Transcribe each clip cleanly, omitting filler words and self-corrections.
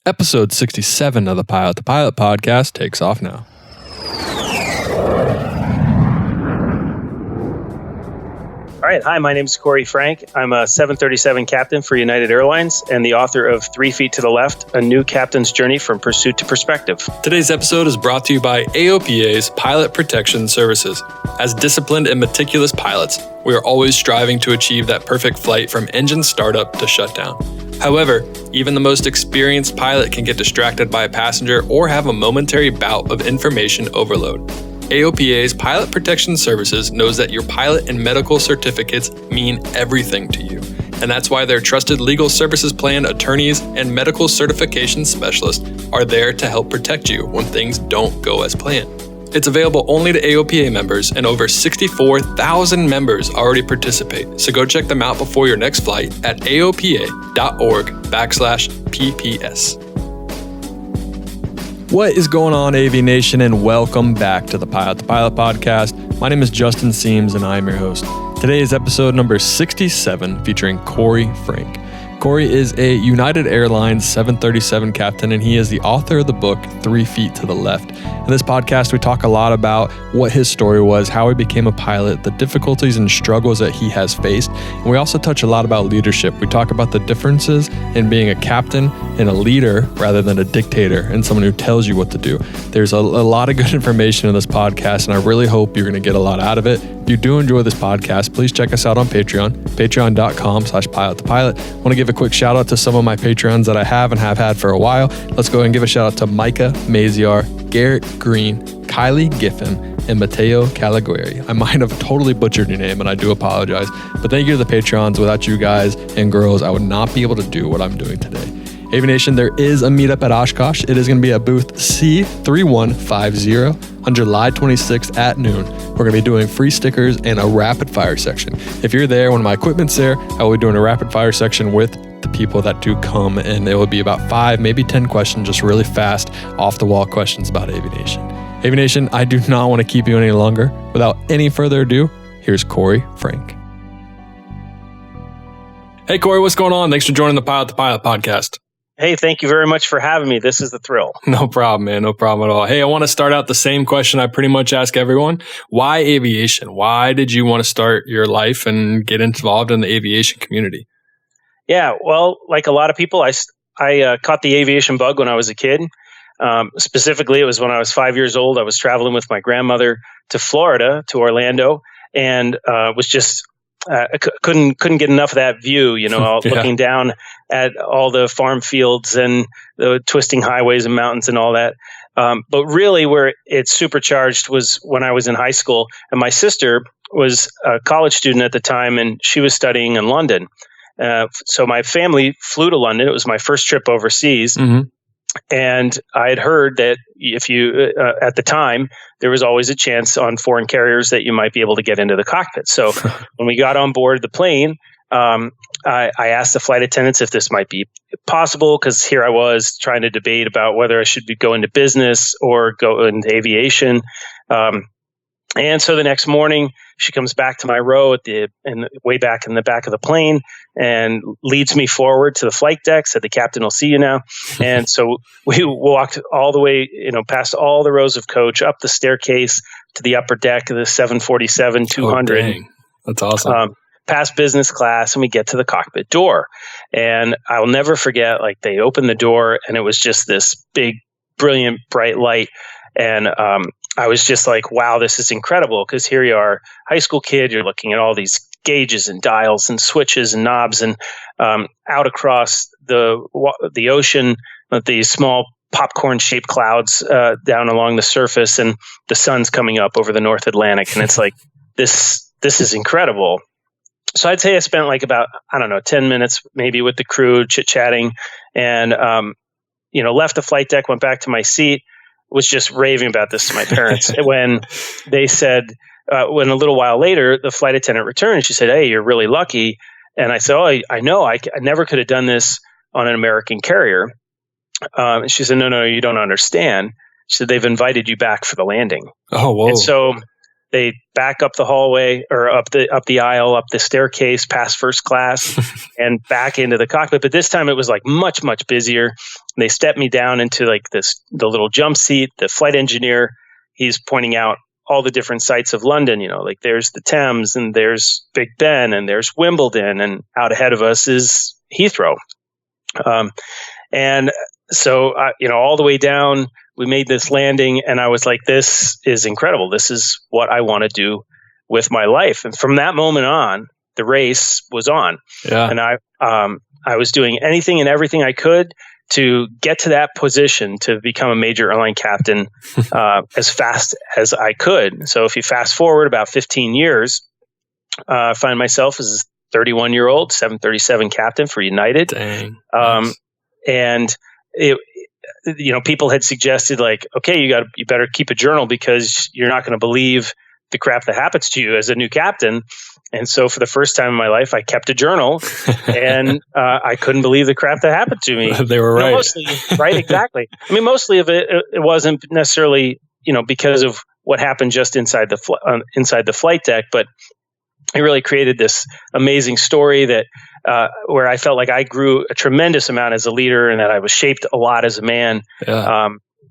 Episode 67 of the Pilot to Pilot podcast takes off now. All right. Hi, my name is Korry Franke. I'm a 737 captain for United Airlines and the author of 3 Feet to the Left, A New Captain's Journey from Pursuit to Perspective. Today's episode is brought to you by AOPA's Pilot Protection Services. As disciplined and meticulous pilots, we are always striving to achieve that perfect flight from engine startup to shutdown. However, even the most experienced pilot can get distracted by a passenger or have a momentary bout of information overload. AOPA's Pilot Protection Services knows that your pilot and medical certificates mean everything to you, and that's why their trusted legal services plan attorneys and medical certification specialists are there to help protect you when things don't go as planned. It's available only to AOPA members, and over 64,000 members already participate. So go check them out before your next flight at aopa.org/PPS. What is going on, AV Nation, and welcome back to the Pilot to Pilot podcast. My name is Justin Seams, and I'm your host. Today is episode number 67, featuring Korry Franke. Korry is a United Airlines 737 captain, and he is the author of the book 3 Feet to the Left. In this podcast, we talk a lot about what his story was, how he became a pilot, the difficulties and struggles that he has faced, and we also touch a lot about leadership. We talk about the differences in being a captain and a leader rather than a dictator and someone who tells you what to do. There's a lot of good information in this podcast, and I really hope you're going to get a lot out of it. If you do enjoy this podcast, please check us out on Patreon, patreon.com/pilot to pilot. I want to give a quick shout out to some of my Patreons that I have and have had for a while. Let's go ahead and give a shout out to Micah Maziar, Garrett Green, Kylie Giffen, and Matteo Caligueri. I might have totally butchered your name, and I do apologize, but thank you to the Patreons. Without you guys and girls, I would not be able to do what I'm doing today. Aviation, there is a meetup at Oshkosh. It is going to be at booth C3150 on July 26th at noon. We're going to be doing free stickers and a rapid fire section. If you're there, when my equipment's there, I will be doing a rapid fire section with the people that do come, and it will be about 5, maybe 10 questions, just really fast, off the wall questions about aviation. Aviation, I do not want to keep you any longer. Without any further ado, here's Korry Franke. Hey Korry, what's going on? Thanks for joining the Pilot to Pilot podcast. Hey, thank you very much for having me. This is a thrill. No problem, man. No problem at all. Hey, I want to start out the same question I pretty much ask everyone. Why aviation? Why did you want to start your life and get involved in the aviation community? Yeah, well, like a lot of people, I caught the aviation bug when I was a kid. Specifically, it was when I was 5 years old. I was traveling with my grandmother to Florida, to Orlando, and was just I couldn't get enough of that view, yeah. Looking down at all the farm fields and the twisting highways and mountains and all that. But really where it supercharged was when I was in high school, and my sister was a college student at the time, and she was studying in London. So my family flew to London. It was my first trip overseas. Mm-hmm. And I had heard that if you, at the time, there was always a chance on foreign carriers that you might be able to get into the cockpit. So when we got on board the plane, I asked the flight attendants if this might be possible, because here I was trying to debate about whether I should go into business or go into aviation. And so the next morning, she comes back to my row way back in the back of the plane and leads me forward to the flight deck, said, "The captain will see you now." And so we walked all the way, past all the rows of coach, up the staircase to the upper deck of the 747-200. Oh, dang. That's awesome. Past business class, and we get to the cockpit door. And I'll never forget, they opened the door, and it was just this big, brilliant, bright light. And I was just like, wow, this is incredible, because here you are, high school kid, you're looking at all these gauges and dials and switches and knobs, and out across the ocean, these small popcorn-shaped clouds down along the surface, and the sun's coming up over the North Atlantic, and it's like, this is incredible. So I'd say I spent about, 10 minutes maybe with the crew, chit-chatting, and left the flight deck, went back to my seat, was just raving about this to my parents. When they said, when a little while later, the flight attendant returned, she said, "Hey, you're really lucky." And I said, "Oh, I know. I never could have done this on an American carrier." And she said, No, you don't understand. She said, "They've invited you back for the landing." Oh, whoa. And so They back up the hallway or up the aisle, up the staircase, past first class, and back into the cockpit. But this time it was like much, much busier. They stepped me down into like the little jump seat. The flight engineer, he's pointing out all the different sites of London. Like there's the Thames, and there's Big Ben, and there's Wimbledon, and out ahead of us is Heathrow. And so, all the way down, we made this landing, and I was like, this is incredible. This is what I want to do with my life. And from that moment on, the race was on. Yeah. And I was doing anything and everything I could to get to that position to become a major airline captain as fast as I could. So if you fast forward about 15 years, I find myself as a 31-year-old 737 captain for United. Dang. Nice. And people had suggested like, okay, you better keep a journal because you're not going to believe the crap that happens to you as a new captain. And so for the first time in my life, I kept a journal, and I couldn't believe the crap that happened to me. They were right. Mostly, right, exactly. I mean, mostly of it wasn't necessarily, because of what happened just inside the flight deck, but it really created this amazing story that where I felt like I grew a tremendous amount as a leader, and that I was shaped a lot as a man. Yeah.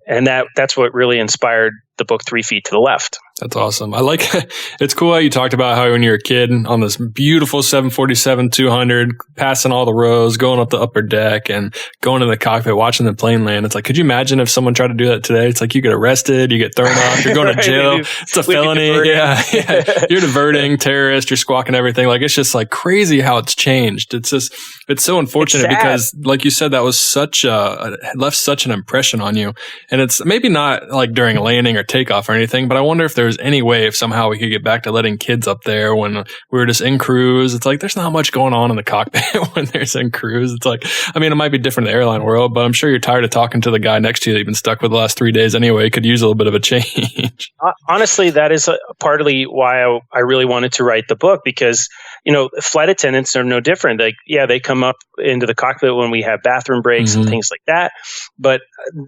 And that's what really inspired the book 3 Feet to the Left. That's awesome. I like it's cool how you talked about how when you were a kid on this beautiful 747-200, passing all the rows, going up the upper deck and going to the cockpit, watching the plane land. It's like, could you imagine if someone tried to do that today? It's like you get arrested, you get thrown off, you're going to jail. It's a felony. Yeah. You're diverting, terrorist, you're squawking everything. Like, it's just like crazy how it's changed. It's so unfortunate because, like you said, that was left such an impression on you. And it's maybe not like during a landing or takeoff or anything, but I wonder if there's any way if somehow we could get back to letting kids up there when we were just in cruise. It's like there's not much going on in the cockpit when there's in cruise. It's like, I mean, it might be different in the airline world, but I'm sure you're tired of talking to the guy next to you that you've been stuck with the last 3 days anyway. Could use a little bit of a change. Honestly, that is partly why I really wanted to write the book, because flight attendants are no different. Like, yeah, they come up into the cockpit when we have bathroom breaks and things like that, but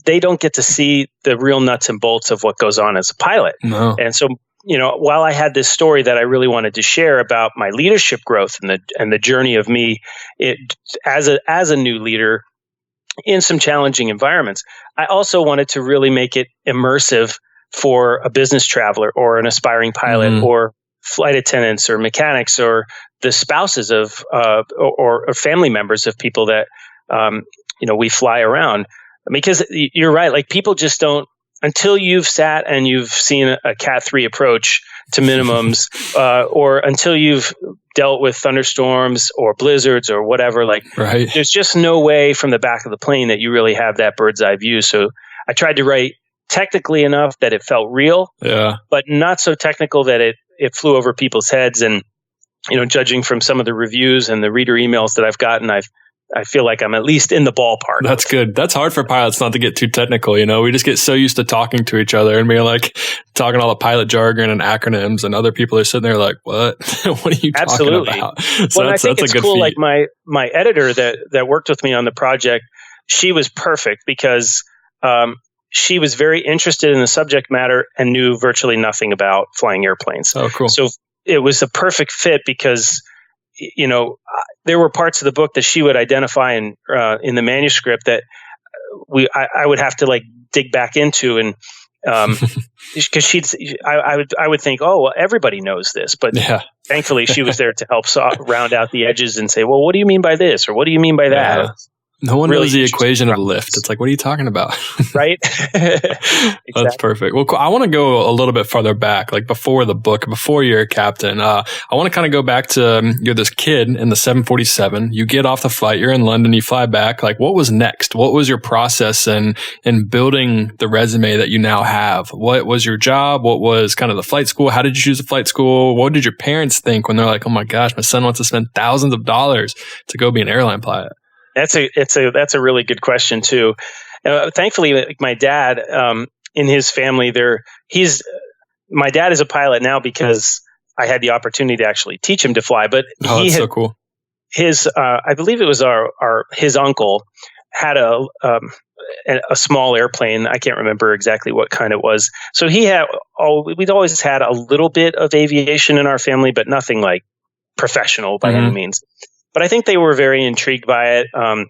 they don't get to see the real nuts and bolts of what goes on as a pilot. No. And so, while I had this story that I really wanted to share about my leadership growth and the journey of me as a new leader in some challenging environments, I also wanted to really make it immersive for a business traveler or an aspiring pilot or flight attendants or mechanics or the spouses of or family members of people that we fly around. Because you're right, like people just don't, until you've sat and you've seen a Cat 3 approach to minimums, or until you've dealt with thunderstorms or blizzards or whatever, like there's just no way from the back of the plane that you really have that bird's eye view. So I tried to write technically enough that it felt real, but not so technical that it flew over people's heads. And, judging from some of the reviews and the reader emails that I've gotten, I feel like I'm at least in the ballpark. That's good. That's hard for pilots not to get too technical. We just get so used to talking to each other and being like talking all the pilot jargon and acronyms, and other people are sitting there like, what? What are you talking about? So I think it's cool. Feat. Like my editor that worked with me on the project, she was perfect because she was very interested in the subject matter and knew virtually nothing about flying airplanes. Oh, cool. So it was a perfect fit because there were parts of the book that she would identify in the manuscript that I would have to like dig back into, and because I would think, oh well, everybody knows this, but thankfully she was there to help round out the edges and say, well, what do you mean by this, or what do you mean by that? Yeah. No one knows the equation of lift. It's like, what are you talking about? Right? Exactly. That's perfect. Well, cool. I want to go a little bit farther back, like before the book, before you're a captain. I want to kind of go back to you're this kid in the 747. You get off the flight. You're in London. You fly back. Like, what was next? What was your process in building the resume that you now have? What was your job? What was kind of the flight school? How did you choose a flight school? What did your parents think when they're like, oh my gosh, my son wants to spend thousands of dollars to go be an airline pilot? That's a really good question too. Thankfully, like my dad, in his family, my dad is a pilot now because I had the opportunity to actually teach him to fly. But that's so cool. His, I believe it was his uncle had a a small airplane. I can't remember exactly what kind it was. So we'd always had a little bit of aviation in our family, but nothing like professional by any means. But I think they were very intrigued by it. I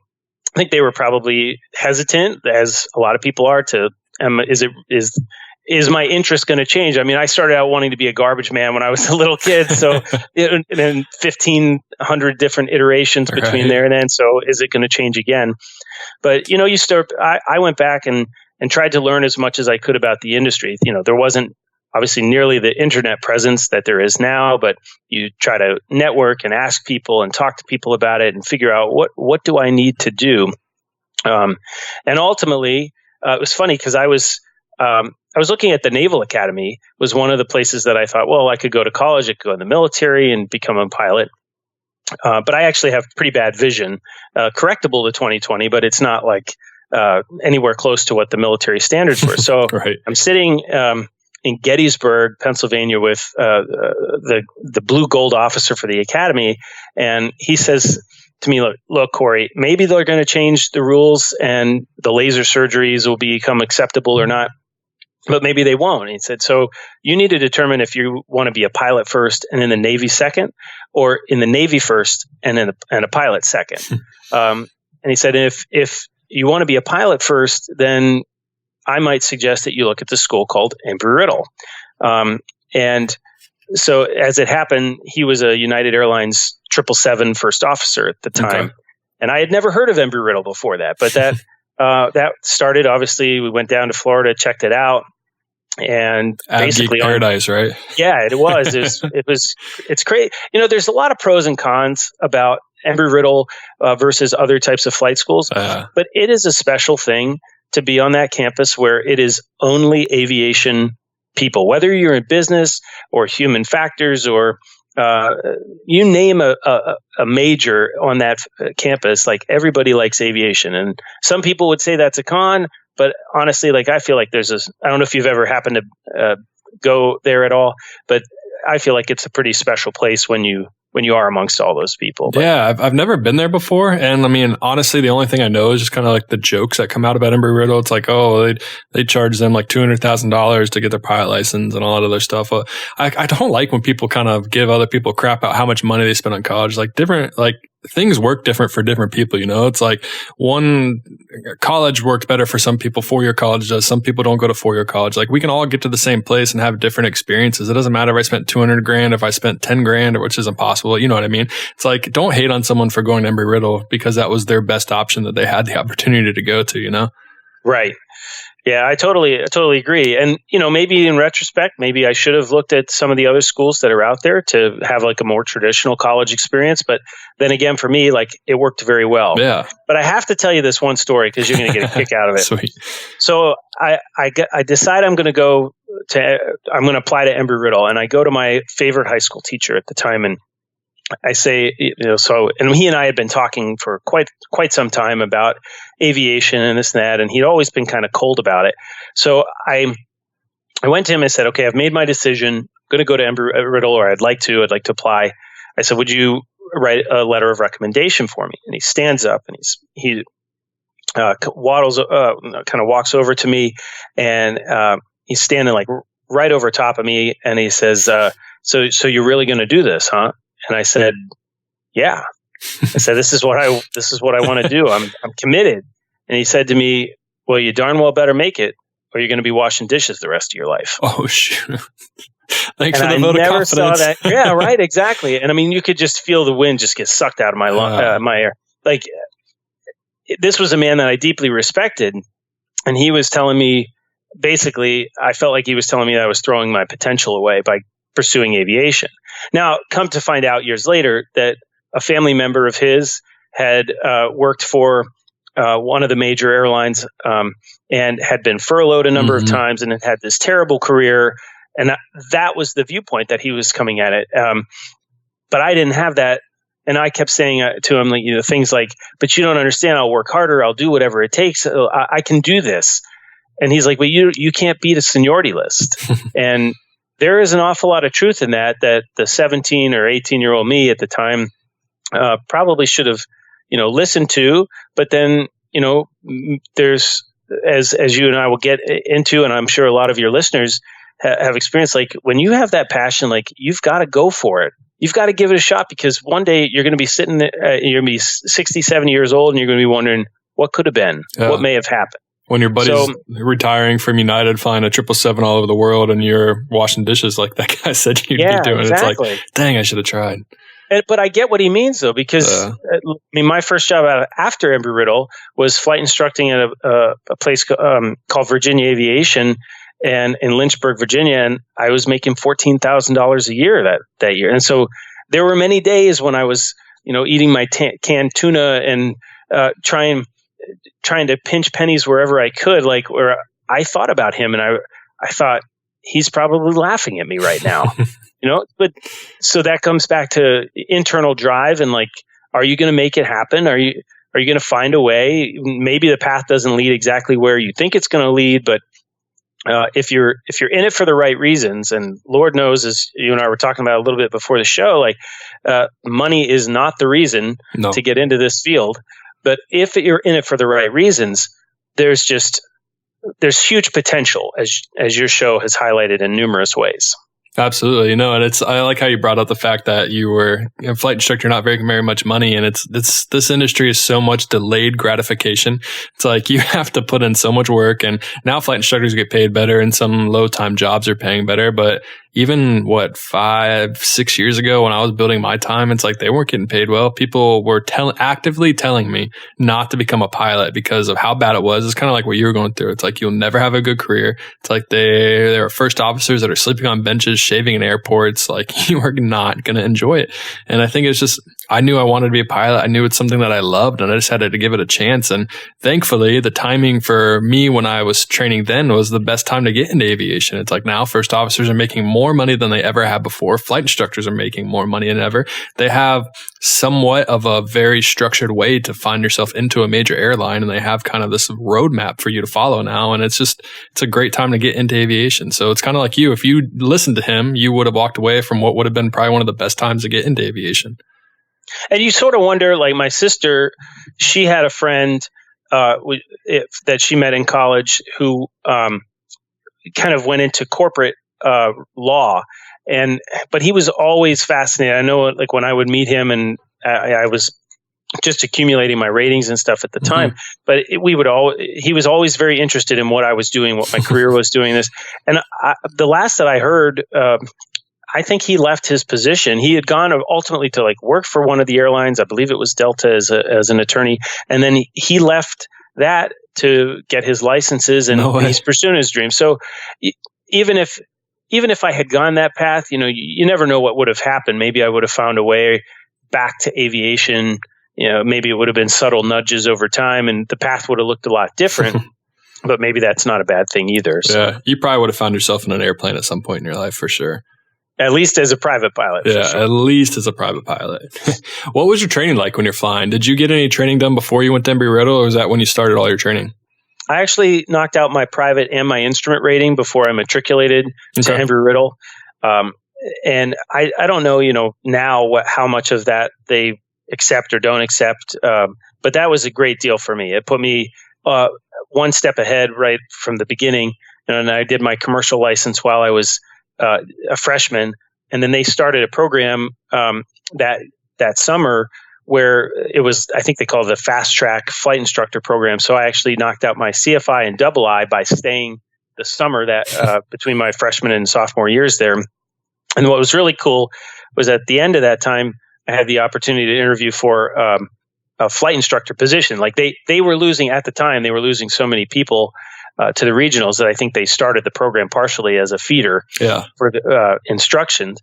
think they were probably hesitant, as a lot of people are, to is my interest going to change? I mean, I started out wanting to be a garbage man when I was a little kid. So and then 1,500 different iterations between there and then. So is it going to change again? But, I went back and tried to learn as much as I could about the industry. There wasn't obviously nearly the internet presence that there is now, but you try to network and ask people and talk to people about it and figure out what do I need to do? And ultimately, it was funny because I was looking at the Naval Academy was one of the places that I thought, well, I could go to college, I could go in the military and become a pilot. But I actually have pretty bad vision, correctable to 20/20, but it's not like anywhere close to what the military standards were. So I'm sitting in Gettysburg, Pennsylvania, with the blue gold officer for the academy, and he says to me, look, Korry, maybe they're going to change the rules and the laser surgeries will become acceptable or not, but maybe they won't. And he said, so you need to determine if you want to be a pilot first and in the Navy second, or in the Navy first and a pilot second. And he said, if you want to be a pilot first, then I might suggest that you look at the school called Embry-Riddle. And so as it happened, he was a United Airlines 777 first officer at the time. Okay. And I had never heard of Embry-Riddle before that, but that started, obviously, we went down to Florida, checked it out. And basically paradise, right? Yeah, it was. It's great. There's a lot of pros and cons about Embry-Riddle versus other types of flight schools, but it is a special thing to be on that campus where it is only aviation people, whether you're in business or human factors or you name a major on that campus, like everybody likes aviation. And some people would say that's a con, but honestly, I feel like I don't know if you've ever happened to go there at all, but I feel like it's a pretty special place when you are amongst all those people. But yeah, I've never been there before. And I mean, honestly, the only thing I know is just kind of like the jokes that come out about Embry-Riddle. It's like, oh, they charge them like $200,000 to get their pilot license and all that other stuff. I don't like when people kind of give other people crap about how much money they spend on college. Things work different for different people, It's like one college works better for some people. 4-year college does. Some people don't go to 4-year college. Like we can all get to the same place and have different experiences. It doesn't matter if I spent $200,000, if I spent $10,000, which is impossible. You know what I mean? It's like, don't hate on someone for going to Embry-Riddle because that was their best option that they had the opportunity to go to, Right. Yeah, I totally agree. And, maybe in retrospect, maybe I should have looked at some of the other schools that are out there to have like a more traditional college experience. But then again, for me, it worked very well. Yeah. But I have to tell you this one story because you're going to get a kick out of it. Sweet. So I decide I'm going to apply to Embry-Riddle, and I go to my favorite high school teacher at the time, and I say, and he and I had been talking for quite some time about aviation and this and that, and he'd always been kind of cold about it. So I went to him and said, okay, I've made my decision. I'm going to go to Embry-Riddle, or I'd like to apply. I said, would you write a letter of recommendation for me? And he stands up and he waddles, kind of walks over to me, and he's standing right over top of me, and he says, so you're really going to do this, huh? And I said, yeah. I said, this is what I want to do. I'm committed. And he said to me, well, you darn well better make it, or you're going to be washing dishes the rest of your life. Oh, shoot. Thanks and for the vote of confidence. Saw that. Yeah, right. Exactly. And I mean, you could just feel the wind just get sucked out of my air. This was a man that I deeply respected. And he was telling me, basically, I felt like he was telling me that I was throwing my potential away by pursuing aviation. Now, come to find out years later that a family member of his had worked for one of the major airlines and had been furloughed a number of times and had this terrible career. And that was the viewpoint that he was coming at it. But I didn't have that. And I kept saying to him, things like, but you don't understand. I'll work harder. I'll do whatever it takes. I can do this. And he's like, well, you can't beat a seniority list. And there is an awful lot of truth in that the 17 or 18-year-old me at the time probably should have, listened to, but then, there's, as you and I will get into, and I'm sure a lot of your listeners have experienced, like when you have that passion, like you've got to go for it. You've got to give it a shot, because one day you're going to be sitting, you're going to be 60, 70 years old, and you're going to be wondering what could have been, what may have happened. When your buddy's retiring from United, flying a 777 all over the world, and you're washing dishes like that guy said you'd be doing. Exactly. It's like, dang, I should have tried. But I get what he means, though, because my first job after Embry-Riddle was flight instructing at a place called Virginia Aviation, and in Lynchburg, Virginia, and I was making $14,000 a year that year. And so there were many days when I was, eating my canned tuna and trying to pinch pennies wherever I could, like where I thought about him, and I thought he's probably laughing at me right now. But so that comes back to internal drive, and like, are you going to make it happen? Are you going to find a way? Maybe the path doesn't lead exactly where you think it's going to lead, but if you're in it for the right reasons, and Lord knows, as you and I were talking about a little bit before the show, like money is not the reason to get into this field. But if you're in it for the right reasons, there's huge potential, as your show has highlighted in numerous ways. Absolutely. And I like how you brought up the fact that you were a flight instructor, not very, very much money. And this industry is so much delayed gratification. It's like you have to put in so much work, and now flight instructors get paid better, and some low time jobs are paying better. But even 5-6 years ago when I was building my time, it's like they weren't getting paid well. People were actively telling me not to become a pilot because of how bad it was. It's kind of like what you were going through. It's like, you'll never have a good career. It's like there are first officers that are sleeping on benches, shaving in airports. Like, you are not going to enjoy it. And I think it's just, I knew I wanted to be a pilot. I knew it's something that I loved, and I just had to give it a chance. And thankfully, the timing for me when I was training then was the best time to get into aviation. It's like now first officers are making more money than they ever have before. Flight instructors are making more money than ever. They have somewhat of a very structured way to find yourself into a major airline, and they have kind of this roadmap for you to follow now. And it's a great time to get into aviation. So it's kind of like you. If you listened to him, you would have walked away from what would have been probably one of the best times to get into aviation. And you sort of wonder, like my sister, she had a friend that she met in college who kind of went into corporate law, but he was always fascinated. I know, like when I would meet him, and I was just accumulating my ratings and stuff at the time, but he was always very interested in what I was doing, what my career was doing this. And the last that I heard, I think he left his position. He had gone ultimately to like work for one of the airlines. I believe it was Delta as an attorney. And then he left that to get his licenses, and he's pursuing his dream. So even if I had gone that path, you never know what would have happened. Maybe I would have found a way back to aviation. Maybe it would have been subtle nudges over time, and the path would have looked a lot different. But maybe that's not a bad thing either. So. Yeah, you probably would have found yourself in an airplane at some point in your life for sure. At least as a private pilot. Yeah, sure. At least as a private pilot. What was your training like when you're flying? Did you get any training done before you went to Embry-Riddle, or was that when you started all your training? I actually knocked out my private and my instrument rating before I matriculated to Embry-Riddle. And I don't know, now how much of that they accept or don't accept. But that was a great deal for me. It put me one step ahead right from the beginning. And I did my commercial license while I was a freshman, and then they started a program that summer where it was, I think they call it the fast track flight instructor program. So I actually knocked out my CFI and double I by staying the summer that between my freshman and sophomore years there. And what was really cool was at the end of that time, I had the opportunity to interview for a flight instructor position. Like they were losing at the time, they were losing so many people to the regionals that I think they started the program partially as a feeder for the instructions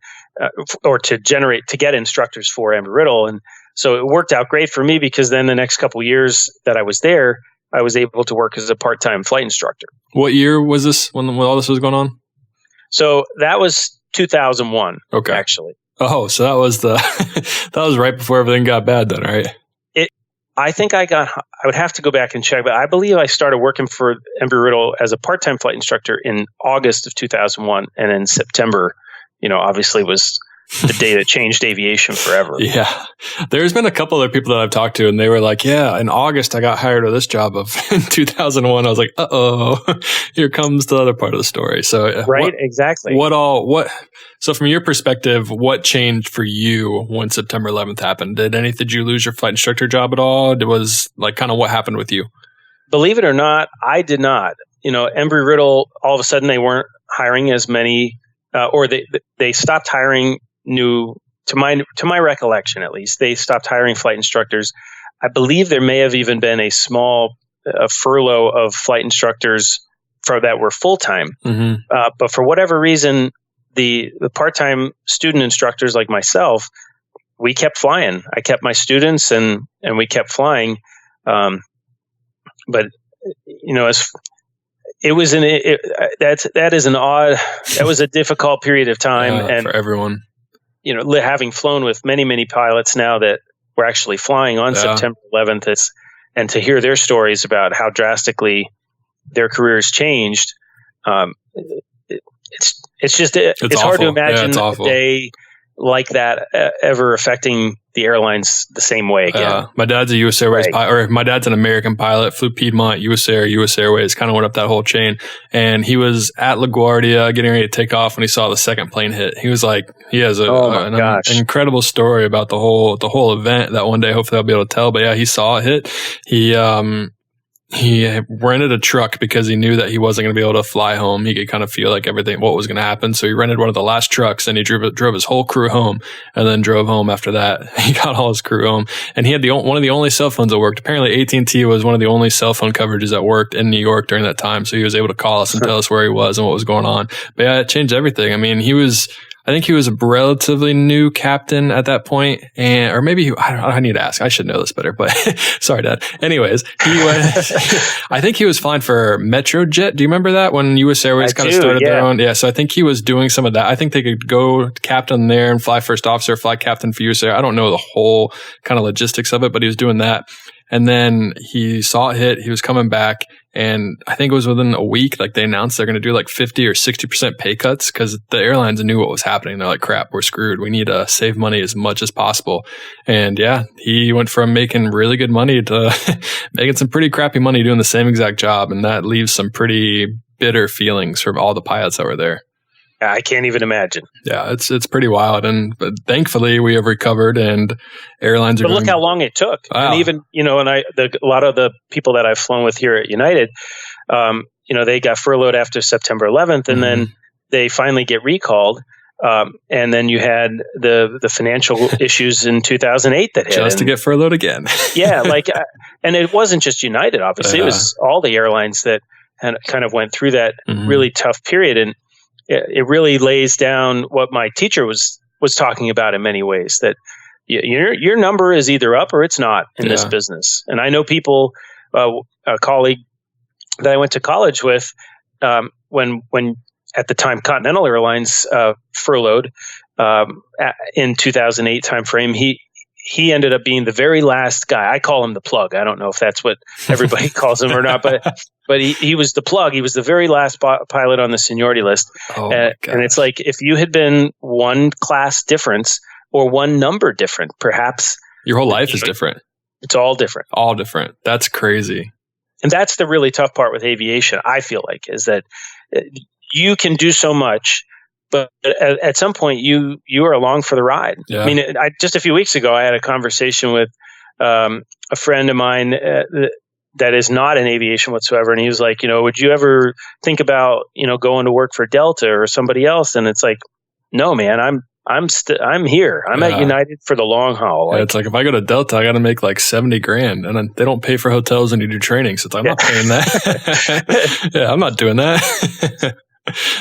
or to get instructors for Embry-Riddle. And so it worked out great for me, because then the next couple of years that I was there, I was able to work as a part-time flight instructor. What year was this when all this was going on? So that was 2001, actually. Oh, so that was that was right before everything got bad then, right? I think I would have to go back and check, but I believe I started working for Embry-Riddle as a part-time flight instructor in August of 2001. And in September, obviously was the day that changed aviation forever. Yeah. There's been a couple other people that I've talked to, and they were like, yeah, in August, I got hired to this job in 2001. I was like, here comes the other part of the story. So, Exactly. So from your perspective, what changed for you when September 11th happened? Did you lose your flight instructor job at all? It was like kind of what happened with you? Believe it or not, I did not. Embry-Riddle, all of a sudden they weren't hiring as many, or they stopped hiring new, to my recollection at least, they stopped hiring flight instructors. I believe there may have even been a small furlough of flight instructors that were full-time. Mm-hmm. But for whatever reason, the part-time student instructors like myself, we kept flying. I kept my students and we kept flying. But that was a difficult period of time, and for everyone. Having flown with many, many pilots now that were actually flying on September 11th, and to hear their stories about how drastically their careers changed, it's hard to imagine a day like that ever affecting the airlines the same way again. My dad's a U.S. Airways pilot, or my dad's an American pilot, flew Piedmont, U.S. Air, U.S. Airways, kind of went up that whole chain. And he was at LaGuardia getting ready to take off when he saw the second plane hit. He was like, he has an incredible story about the whole event that one day hopefully I'll be able to tell. But yeah, he saw it hit. He rented a truck because he knew that he wasn't going to be able to fly home. He could kind of feel like what was going to happen. So he rented one of the last trucks and he drove his whole crew home and then drove home after that. He got all his crew home and he had one of the only cell phones that worked. Apparently AT&T was one of the only cell phone coverages that worked in New York during that time. So he was able to call us and tell us where he was and what was going on. But yeah, it changed everything. I mean, I think he was a relatively new captain at that point, or maybe I need to ask. I should know this better, but sorry, Dad. Anyways, I think he was flying for Metrojet. Do you remember that when U.S. Airways kind of started their own? Yeah, so I think he was doing some of that. I think they could go captain there and fly first officer, fly captain for U.S. Air. I don't know the whole kind of logistics of it, but he was doing that. And then he saw it hit. He was coming back. And I think it was within a week, like they announced they're going to do like 50 or 60% pay cuts because the airlines knew what was happening. They're like, crap, we're screwed. We need to save money as much as possible. And yeah, he went from making really good money to making some pretty crappy money doing the same exact job. And that leaves some pretty bitter feelings from all the pilots that were there. I can't even imagine. Yeah, it's pretty wild, but thankfully we have recovered, and airlines are. But look how long it took, and even a lot of the people that I've flown with here at United, they got furloughed after September 11th, and then they finally get recalled, and then you had the financial issues in 2008 that hit, just to get furloughed again. Yeah, and it wasn't just United. Obviously, it was all the airlines that kind of went through that really tough period, and it really lays down what my teacher was talking about in many ways, that your number is either up or it's not in this business. And I know people, a colleague that I went to college with, when at the time Continental Airlines furloughed in 2008 timeframe, he ended up being the very last guy. I call him the plug. I don't know if that's what everybody calls him or not, but he was the plug. He was the very last pilot on the seniority list. And it's like, if you had been one class difference or one number different, perhaps your whole life is different. It's all different. All different. That's crazy. And that's the really tough part with aviation, I feel like, is that you can do so much, but at some point you are along for the ride. Yeah. I mean, just a few weeks ago, I had a conversation with a friend of mine that is not in aviation whatsoever. And he was like, would you ever think about, going to work for Delta or somebody else? And it's like, no, man, I'm here. I'm at United for the long haul. It's like, if I go to Delta, I got to make like $70,000, and then they don't pay for hotels and you do training. So I'm not paying that. Yeah, I'm not doing that.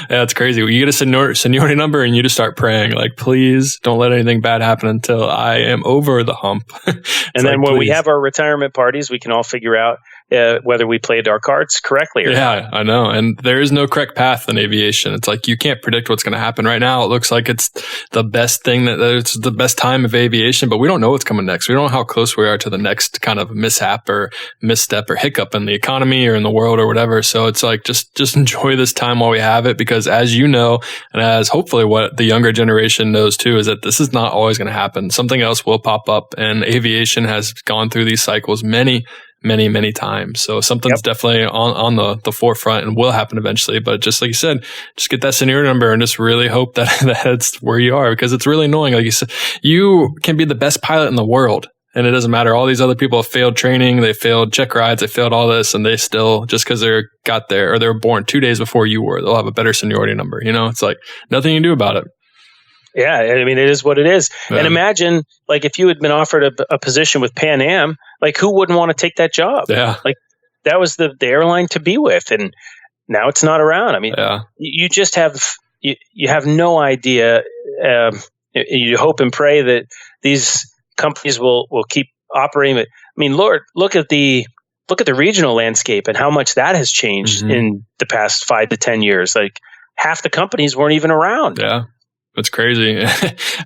Yeah, it's crazy. You get a seniority number and you just start praying, like, please don't let anything bad happen until I am over the hump. And then when we have our retirement parties, we can all figure out whether we played our cards correctly or not. Yeah, I know. And there is no correct path in aviation. It's like you can't predict what's going to happen right now. It looks like it's the best thing, that it's the best time of aviation, but we don't know what's coming next. We don't know how close we are to the next kind of mishap or misstep or hiccup in the economy or in the world or whatever. So it's like just enjoy this time while we have it, because as you know, and as hopefully what the younger generation knows too, is that this is not always going to happen. Something else will pop up, and aviation has gone through these cycles many times. So something's definitely on the forefront and will happen eventually. But just like you said, just get that seniority number and just really hope that that's where you are, because it's really annoying. Like you said, you can be the best pilot in the world, and it doesn't matter. All these other people have failed training, they failed check rides, they failed all this, and they still, just because they got there or they were born 2 days before you were, they'll have a better seniority number. It's like nothing you can do about it. Yeah, I mean, it is what it is. Yeah. And imagine, like, if you had been offered a position with Pan Am, like, who wouldn't want to take that job? Yeah. Like, that was the airline to be with, and now it's not around. I mean, you just have you have no idea. You hope and pray that these companies will keep operating. But I mean, Lord, look at the regional landscape and how much that has changed in the past 5 to 10 years. Like, half the companies weren't even around. Yeah. It's crazy.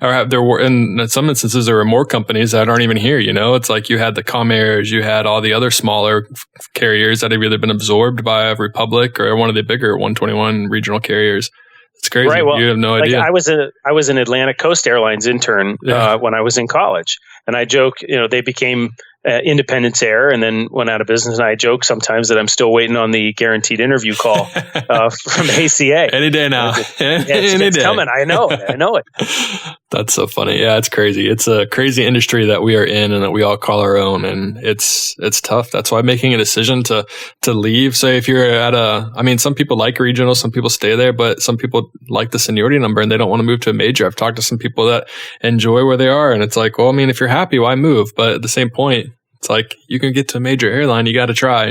Or there were, in some instances, there were more companies that aren't even here. It's like you had the Comairs, you had all the other smaller carriers that have either been absorbed by a Republic or one of the bigger 121 regional carriers. It's crazy. Right. Well, you have no idea. I was an Atlantic Coast Airlines intern when I was in college, and I joke, they became Independence Air and then went out of business. And I joke sometimes that I'm still waiting on the guaranteed interview call from ACA. Any day now. It's coming. I know it. That's so funny. Yeah, it's crazy. It's a crazy industry that we are in and that we all call our own. And it's tough. That's why making a decision to leave, say if you're at some people like regional, some people stay there, but some people like the seniority number and they don't want to move to a major. I've talked to some people that enjoy where they are. And it's like, well, I mean, if you're happy, why move? But at the same point, it's like you can get to a major airline, you got to try,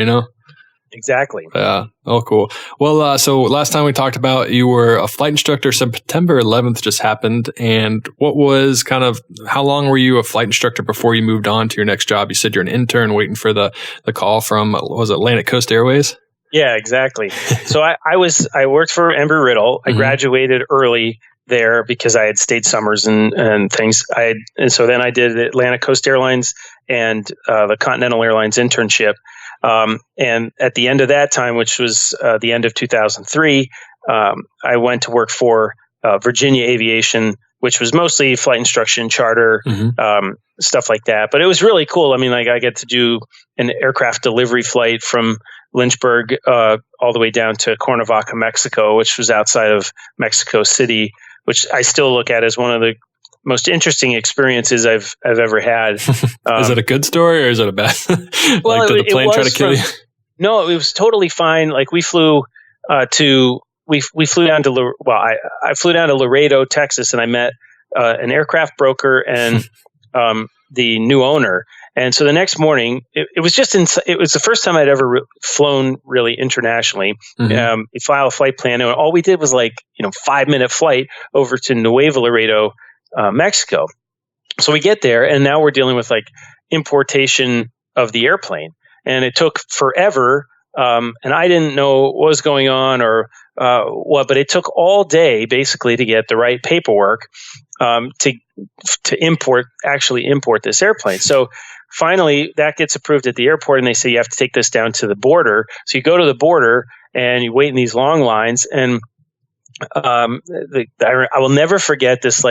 Exactly. Yeah. Oh, cool. Well, so last time we talked about you were a flight instructor. September 11th just happened. And what was how long were you a flight instructor before you moved on to your next job? You said you're an intern waiting for the call from, was it Atlantic Coast Airways? Yeah, exactly. So I worked for Embry-Riddle. I graduated early there because I had stayed summers and things. And so then I did Atlantic Coast Airlines and the Continental Airlines internship. And at the end of that time, which was the end of 2003, I went to work for Virginia Aviation, which was mostly flight instruction, charter, stuff like that. But it was really cool. I mean, like I get to do an aircraft delivery flight from Lynchburg all the way down to Cuernavaca, Mexico, which was outside of Mexico City, which I still look at as one of the most interesting experiences I've ever had. Is it a good story or is it a bad? Well, did the plane try to kill you? No, it was totally fine. Like we flew we flew down to I flew down to Laredo, Texas, and I met an aircraft broker and the new owner. And so the next morning, it was the first time I'd ever flown really internationally. You file a flight plan, and all we did was 5-minute flight over to Nuevo Laredo, Mexico. So we get there, and now we're dealing with importation of the airplane, and it took forever. And I didn't know what was going on or what, but it took all day basically to get the right paperwork to actually import this airplane. So finally, that gets approved at the airport, and they say you have to take this down to the border. So you go to the border and you wait in these long lines, and I will never forget this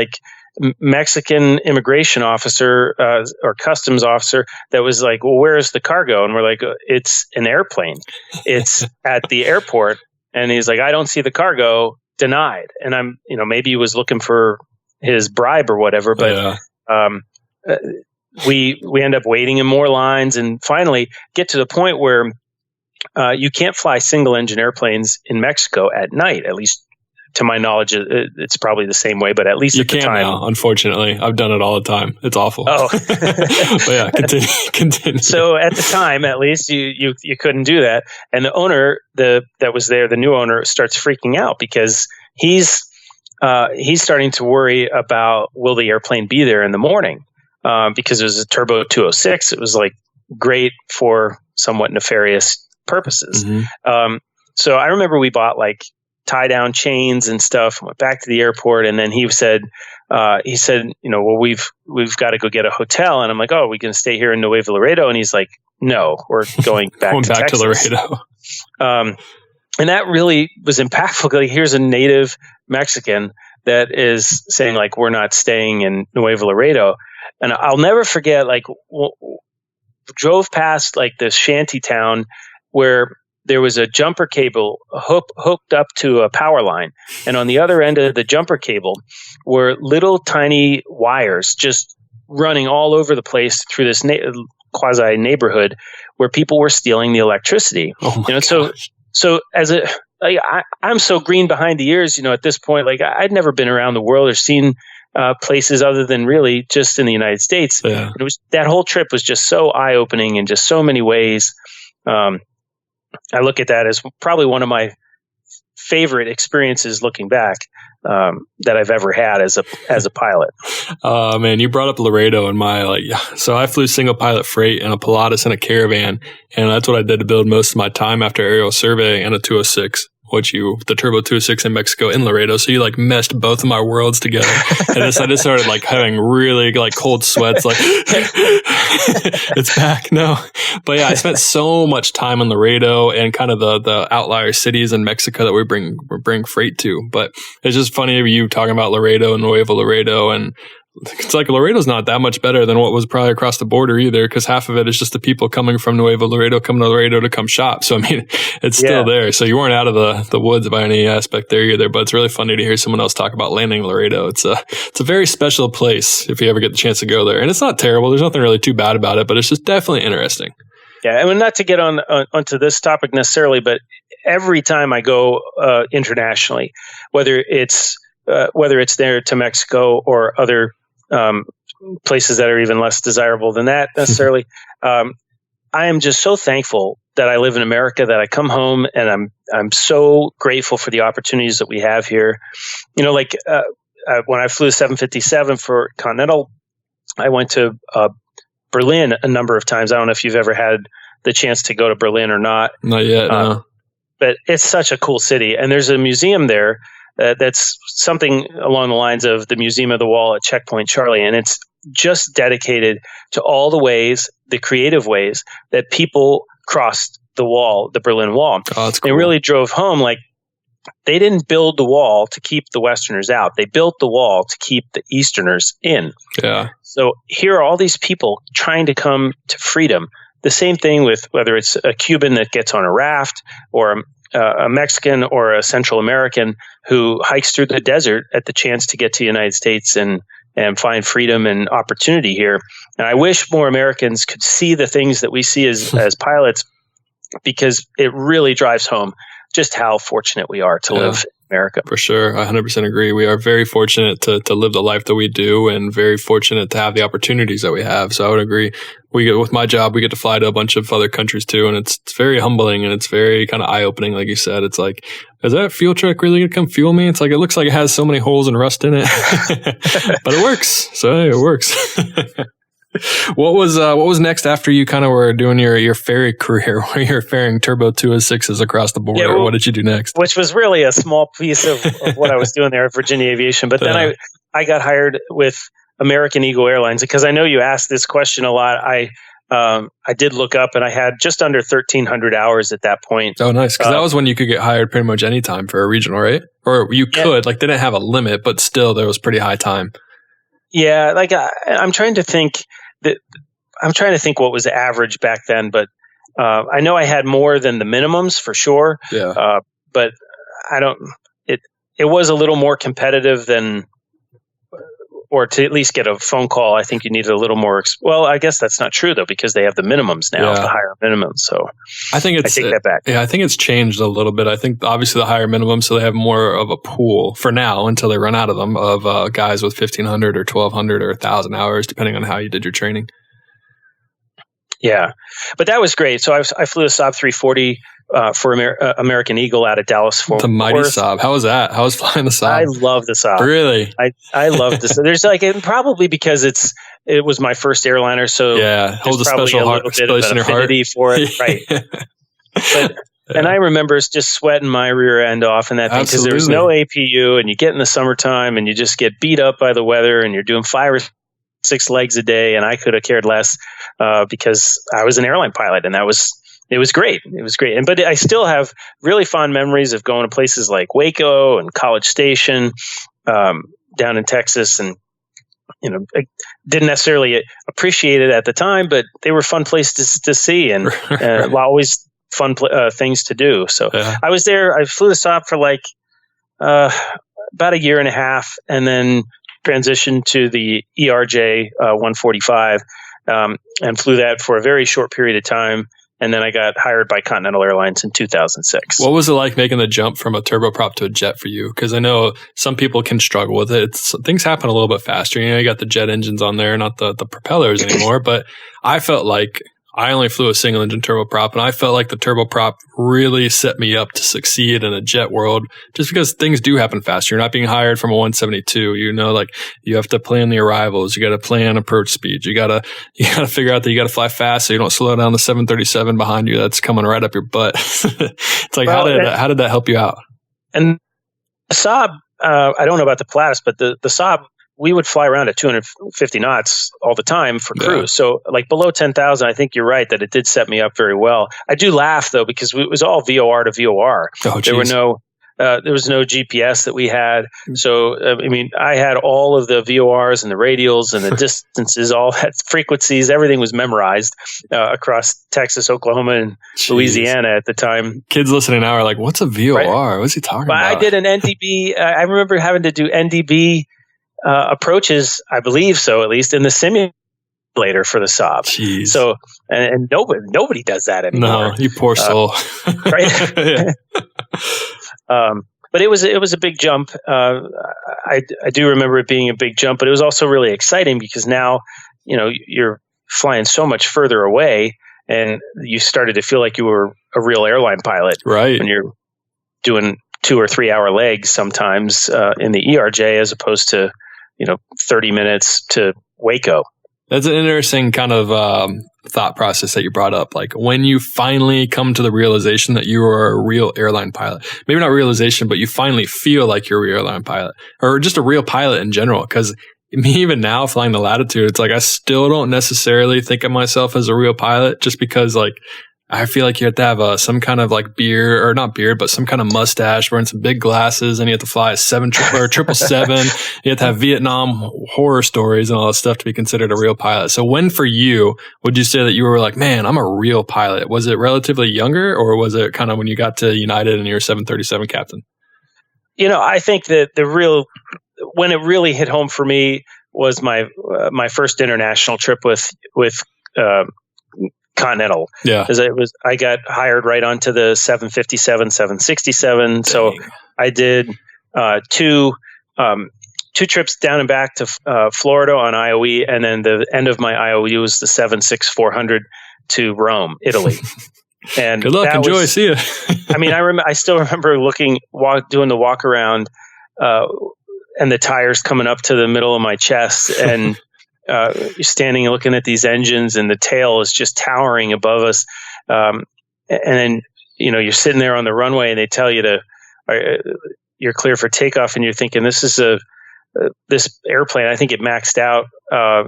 Mexican immigration officer or customs officer that was like, well, where's the cargo? And we're like, it's an airplane. It's at the airport. And he's like, I don't see the cargo, denied. And I'm, maybe he was looking for his bribe or whatever, but we end up waiting in more lines and finally get to the point where you can't fly single engine airplanes in Mexico at night, at least to my knowledge. It's probably the same way, but at least you at the can time. Now, unfortunately. I've done it all the time. It's awful. Oh. But yeah, continue. So at the time, at least, you couldn't do that. And the owner that was there, the new owner, starts freaking out because he's starting to worry about, will the airplane be there in the morning? Because it was a Turbo 206. It was great for somewhat nefarious purposes. So I remember we bought like tie down chains and stuff, went back to the airport. And then he said, well, we've got to go get a hotel. And I'm like, oh, we can stay here in Nuevo Laredo. And he's like, no, we're going back to Texas. Laredo. And that really was impactful. Like, here's a native Mexican that is saying like, we're not staying in Nuevo Laredo. And I'll never forget, like, drove past like this shanty town where there was a jumper cable hooked up to a power line. And on the other end of the jumper cable were little tiny wires just running all over the place through this quasi neighborhood where people were stealing the electricity. Oh my gosh. So as I'm so green behind the ears, at this point, like I'd never been around the world or seen places other than really just in the United States. Yeah. That whole trip was just so eye-opening in just so many ways. I look at that as probably one of my favorite experiences looking back that I've ever had as a pilot. Man, you brought up Laredo and so I flew single pilot freight in a Pilatus and a Caravan, and that's what I did to build most of my time after aerial survey and a 206. The Turbo 206 in Mexico in Laredo. So you like meshed both of my worlds together. And I just started like having really like cold sweats, like it's back. No. But yeah, I spent so much time in Laredo and kind of the outlier cities in Mexico that we bring freight to. But it's just funny you talking about Laredo and Nuevo Laredo, and it's like Laredo's not that much better than what was probably across the border either, because half of it is just the people coming from Nuevo Laredo coming to Laredo to come shop. So, I mean, it's still there. So you weren't out of the woods by any aspect there either, but it's really funny to hear someone else talk about landing Laredo. It's a very special place if you ever get the chance to go there. And it's not terrible. There's nothing really too bad about it, but it's just definitely interesting. Yeah. I mean, not to get onto this topic necessarily, but every time I go internationally, whether it's there to Mexico or other places that are even less desirable than that necessarily. I am just so thankful that I live in America, that I come home, and I'm so grateful for the opportunities that we have here. When I flew the 757 for Continental, I went to Berlin a number of times. I don't know if you've ever had the chance to go to Berlin or not. Not yet, no. But it's such a cool city, and there's a museum there that's something along the lines of the Museum of the Wall at Checkpoint Charlie. And it's just dedicated to all the creative ways that people crossed the wall, the Berlin Wall. Oh, that's cool. It really drove home, like, they didn't build the wall to keep the Westerners out. They built the wall to keep the Easterners in. Yeah. So here are all these people trying to come to freedom. The same thing with whether it's a Cuban that gets on a raft, or a Mexican or a Central American who hikes through the desert at the chance to get to the United States and find freedom and opportunity here. And I wish more Americans could see the things that we see as pilots, because it really drives home just how fortunate we are to live in America. For sure. I 100% agree. We are very fortunate to live the life that we do, and very fortunate to have the opportunities that we have. So I would agree. With my job, we get to fly to a bunch of other countries too. And it's very humbling, and it's very kind of eye-opening. Like you said, it's like, is that fuel truck really going to come fuel me? It's like, it looks like it has so many holes and rust in it, but it works. So hey, it works. What was next after you kind of were doing your ferry career, where you're ferrying Turbo 206s across the border? Yeah, what did you do next? Which was really a small piece of what I was doing there at Virginia Aviation. But then I got hired with American Eagle Airlines, because I know you asked this question a lot. I did look up, and I had just under 1,300 hours at that point. Oh, nice. Because that was when you could get hired pretty much any time for a regional, right? Or you could, like, they didn't have a limit, but still there was pretty high time. Yeah, like I'm trying to think what was average back then, but I know I had more than the minimums for sure. Yeah. But it was a little more competitive than, or to at least get a phone call, I think you needed a little more. Well, I guess that's not true though, because they have the minimums now, the higher minimums. So I take that back. Yeah, I think it's changed a little bit. I think obviously the higher minimums, so they have more of a pool for now until they run out of them, of guys with 1,500 or 1,200 or 1,000 hours, depending on how you did your training. Yeah, but that was great. So I flew a Saab 340 for American Eagle out of Dallas, Fort Worth. The mighty Saab. How was that? How was flying the Saab? I love the Saab. Really? I love this. There's like, and probably because it's it was my first airliner, so holds a probably special a little bit of an affinity for it, right? But and I remember just sweating my rear end off in that thing because there was no APU, and you get in the summertime and you just get beat up by the weather, and you're doing 5 or 6 legs a day, and I could have cared less because I was an airline pilot, and it was great. It was great, but I still have really fond memories of going to places like Waco and College Station down in Texas, and I didn't necessarily appreciate it at the time, but they were fun places to see, and always fun things to do. So I was there. I flew the Saab for like about a year and a half, and then transitioned to the ERJ 145 and flew that for a very short period of time. And then I got hired by Continental Airlines in 2006. What was it like making the jump from a turboprop to a jet for you? Because I know some people can struggle with it. Things happen a little bit faster. You got the jet engines on there, not the propellers anymore. But I felt like I only flew a single engine turboprop, and I felt like the turboprop really set me up to succeed in a jet world just because things do happen faster. You're not being hired from a 172. You have to plan the arrivals. You got to plan approach speeds. You got to figure out that you got to fly fast so you don't slow down the 737 behind you that's coming right up your butt. It's like, how did that help you out? And the Saab, I don't know about the Platis, but the Saab, we would fly around at 250 knots all the time for cruise. So like below 10,000, I think you're right that it did set me up very well. I do laugh though, because it was all VOR to VOR. There was no GPS that we had. So, I had all of the VORs and the radials and the distances, all had frequencies, everything was memorized across Texas, Oklahoma, and Louisiana at the time. Kids listening now are like, what's a VOR? Right? What's he talking about? I did an NDB. I remember having to do NDB approaches, I believe so, at least in the simulator for the Saab. Jeez. So, and nobody does that anymore. No, you poor soul. Right. But it was a big jump. I do remember it being a big jump, but it was also really exciting because now, you're flying so much further away, and you started to feel like you were a real airline pilot. Right. When you're doing 2 or 3 hour legs sometimes in the ERJ as opposed to 30 minutes to Waco. That's an interesting kind of thought process that you brought up. Like when you finally come to the realization that you are a real airline pilot, maybe not realization, but you finally feel like you're a real airline pilot or just a real pilot in general. Because even now flying the Latitude, it's like I still don't necessarily think of myself as a real pilot just because like I feel like you have to have some kind of like beard, or not beard, but some kind of mustache, wearing some big glasses, and you have to fly a 777. You have to have Vietnam horror stories and all that stuff to be considered a real pilot. So when for you, would you say that you were like, man, I'm a real pilot? Was it relatively younger, or was it kind of when you got to United and you're a 737 captain? I think that when it really hit home for me was my first international trip with Continental. Yeah. I got hired right onto the 757, 767. Dang. So I did two trips down and back to Florida on IOE, and then the end of my IOE was the 76400 to Rome, Italy. And good luck, enjoy, see you. I still remember doing the walk around, and the tires coming up to the middle of my chest, and you're standing and looking at these engines, and the tail is just towering above us. And then, you're sitting there on the runway, and they tell you you're clear for takeoff, and you're thinking, this is this airplane. I think it maxed out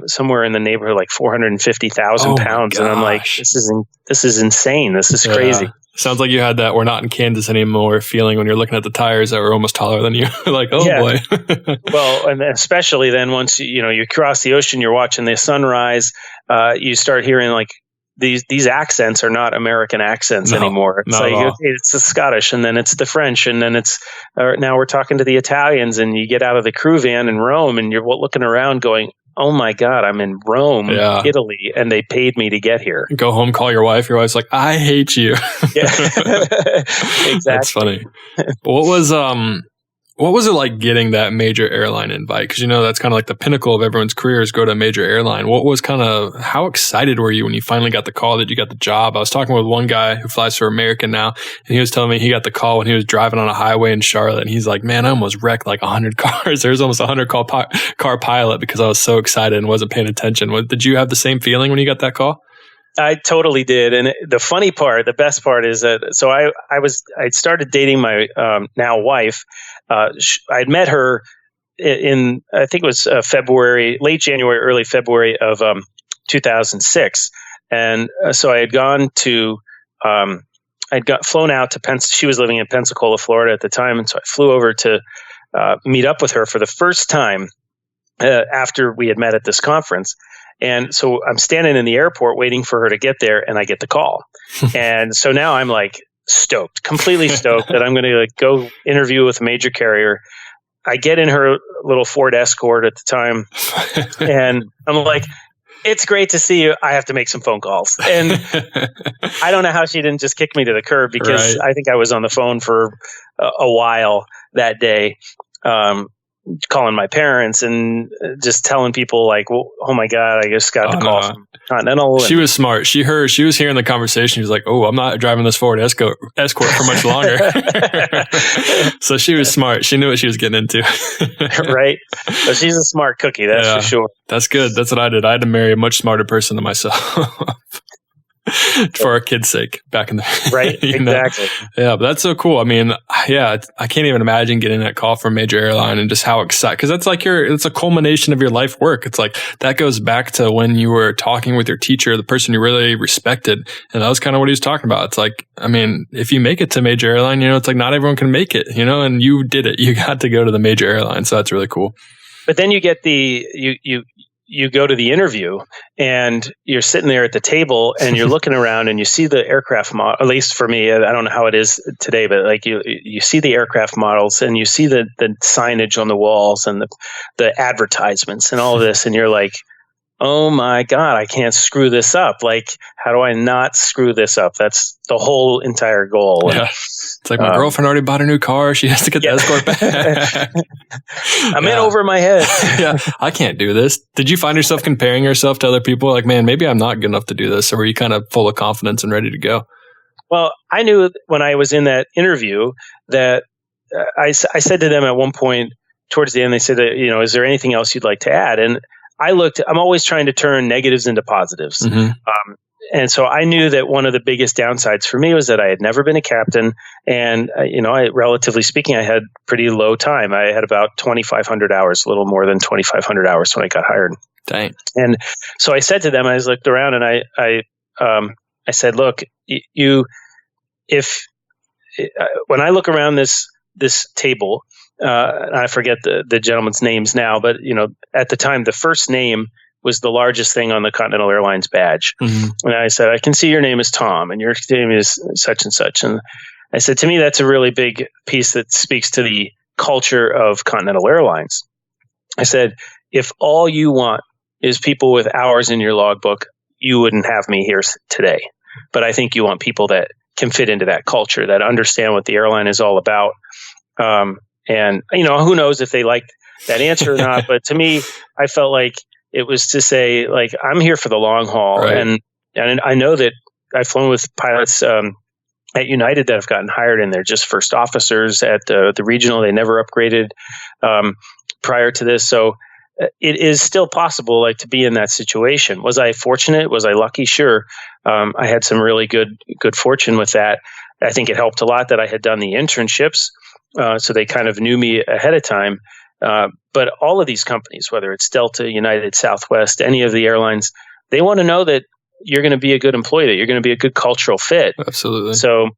somewhere in the neighborhood like 450,000 pounds, and I'm like, this is insane. This is crazy. Sounds like you had that "we're not in Kansas anymore" feeling when you're looking at the tires that were almost taller than you. Like, oh boy. Well, and especially then once you cross the ocean, you're watching the sunrise. You start hearing like these accents are not American accents anymore. It's like it's the Scottish, and then it's the French, and then it's now we're talking to the Italians. And you get out of the crew van in Rome, and you're looking around, going, oh my God, I'm in Rome, Italy, and they paid me to get here. Go home, call your wife. Your wife's like, I what was it like getting that major airline invite? Because, that's kind of like the pinnacle of everyone's career is go to a major airline. What was how excited were you when you finally got the call that you got the job? I was talking with one guy who flies for American now, and he was telling me he got the call when he was driving on a highway in Charlotte. And he's like, man, I almost wrecked like 100 cars. There was almost a 100 car pilot because I was so excited and wasn't paying attention. Did you have the same feeling when you got that call? I totally did. And the funny part, the best part is that, so I'd started dating my now wife. I'd met her in I think it was February, late January, early February of 2006. And so I had gone to, flown out to she was living in Pensacola, Florida at the time. And so I flew over to meet up with her for the first time after we had met at this conference. And so I'm standing in the airport waiting for her to get there, and I get the call. And so now I'm like stoked, completely stoked that I'm going to go interview with a major carrier. I get in her little Ford Escort at the time, and I'm like, it's great to see you. I have to make some phone calls. And I don't know how she didn't just kick me to the curb, because I think I was on the phone for a while that day. Calling my parents and just telling people like, well, oh my God, I just got the call from Continental. She was smart. She was hearing the conversation. She was like, oh, I'm not driving this Ford Escort for much longer. So she was smart. She knew what she was getting into. Right. So she's a smart cookie. That's for sure. That's good. That's what I did. I had to marry a much smarter person than myself. For our kids' sake back in the right. Exactly. Yeah, but that's so cool. I mean, I can't even imagine getting that call from a major airline and just how excited, because that's like it's a culmination of your life work. It's like that goes back to when you were talking with your teacher, the person you really respected. And that was kind of what he was talking about. It's like, I mean, if you make it to major airline, it's like not everyone can make it, and you did it. You got to go to the major airline. So that's really cool. But then you get you go to the interview and you're sitting there at the table and you're looking around and you see the aircraft model, at least for me, I don't know how it is today, but like you see the aircraft models and you see the signage on the walls and the advertisements and all of this. And you're like, oh my God, I can't screw this up. Like, how do I not screw this up? That's the whole entire goal. Yeah. It's like my girlfriend already bought a new car. She has to get the Escort back. I'm in over my head. Yeah, I can't do this. Did you find yourself comparing yourself to other people? Like, man, maybe I'm not good enough to do this. Or were you kind of full of confidence and ready to go? Well, I knew when I was in that interview that I said to them at one point towards the end, they said, is there anything else you'd like to add? And I'm always trying to turn negatives into positives. Mm-hmm. And so I knew that one of the biggest downsides for me was that I had never been a captain. And, relatively speaking, I had pretty low time. I had about 2,500 hours, a little more than 2,500 hours when I got hired. Dang. And so I said to them, I looked around and I said, look, when I look around this table, I forget the gentleman's names now, but at the time, the first name was the largest thing on the Continental Airlines badge. Mm-hmm. And I said, I can see your name is Tom and your name is such and such. And I said, to me, that's a really big piece that speaks to the culture of Continental Airlines. I said, if all you want is people with hours in your logbook, you wouldn't have me here today. But I think you want people that can fit into that culture, that understand what the airline is all about. And, who knows if they liked that answer or not. But to me, I felt like it was to say, like, I'm here for the long haul. Right. And I know that I've flown with pilots at United that have gotten hired and they're just first officers at the regional. They never upgraded prior to this. So it is still possible, like, to be in that situation. Was I fortunate? Was I lucky? Sure. I had some really good fortune with that. I think it helped a lot that I had done the internships. So they kind of knew me ahead of time. But all of these companies, whether it's Delta, United, Southwest, any of the airlines, they want to know that you're going to be a good employee, that you're going to be a good cultural fit. Absolutely. So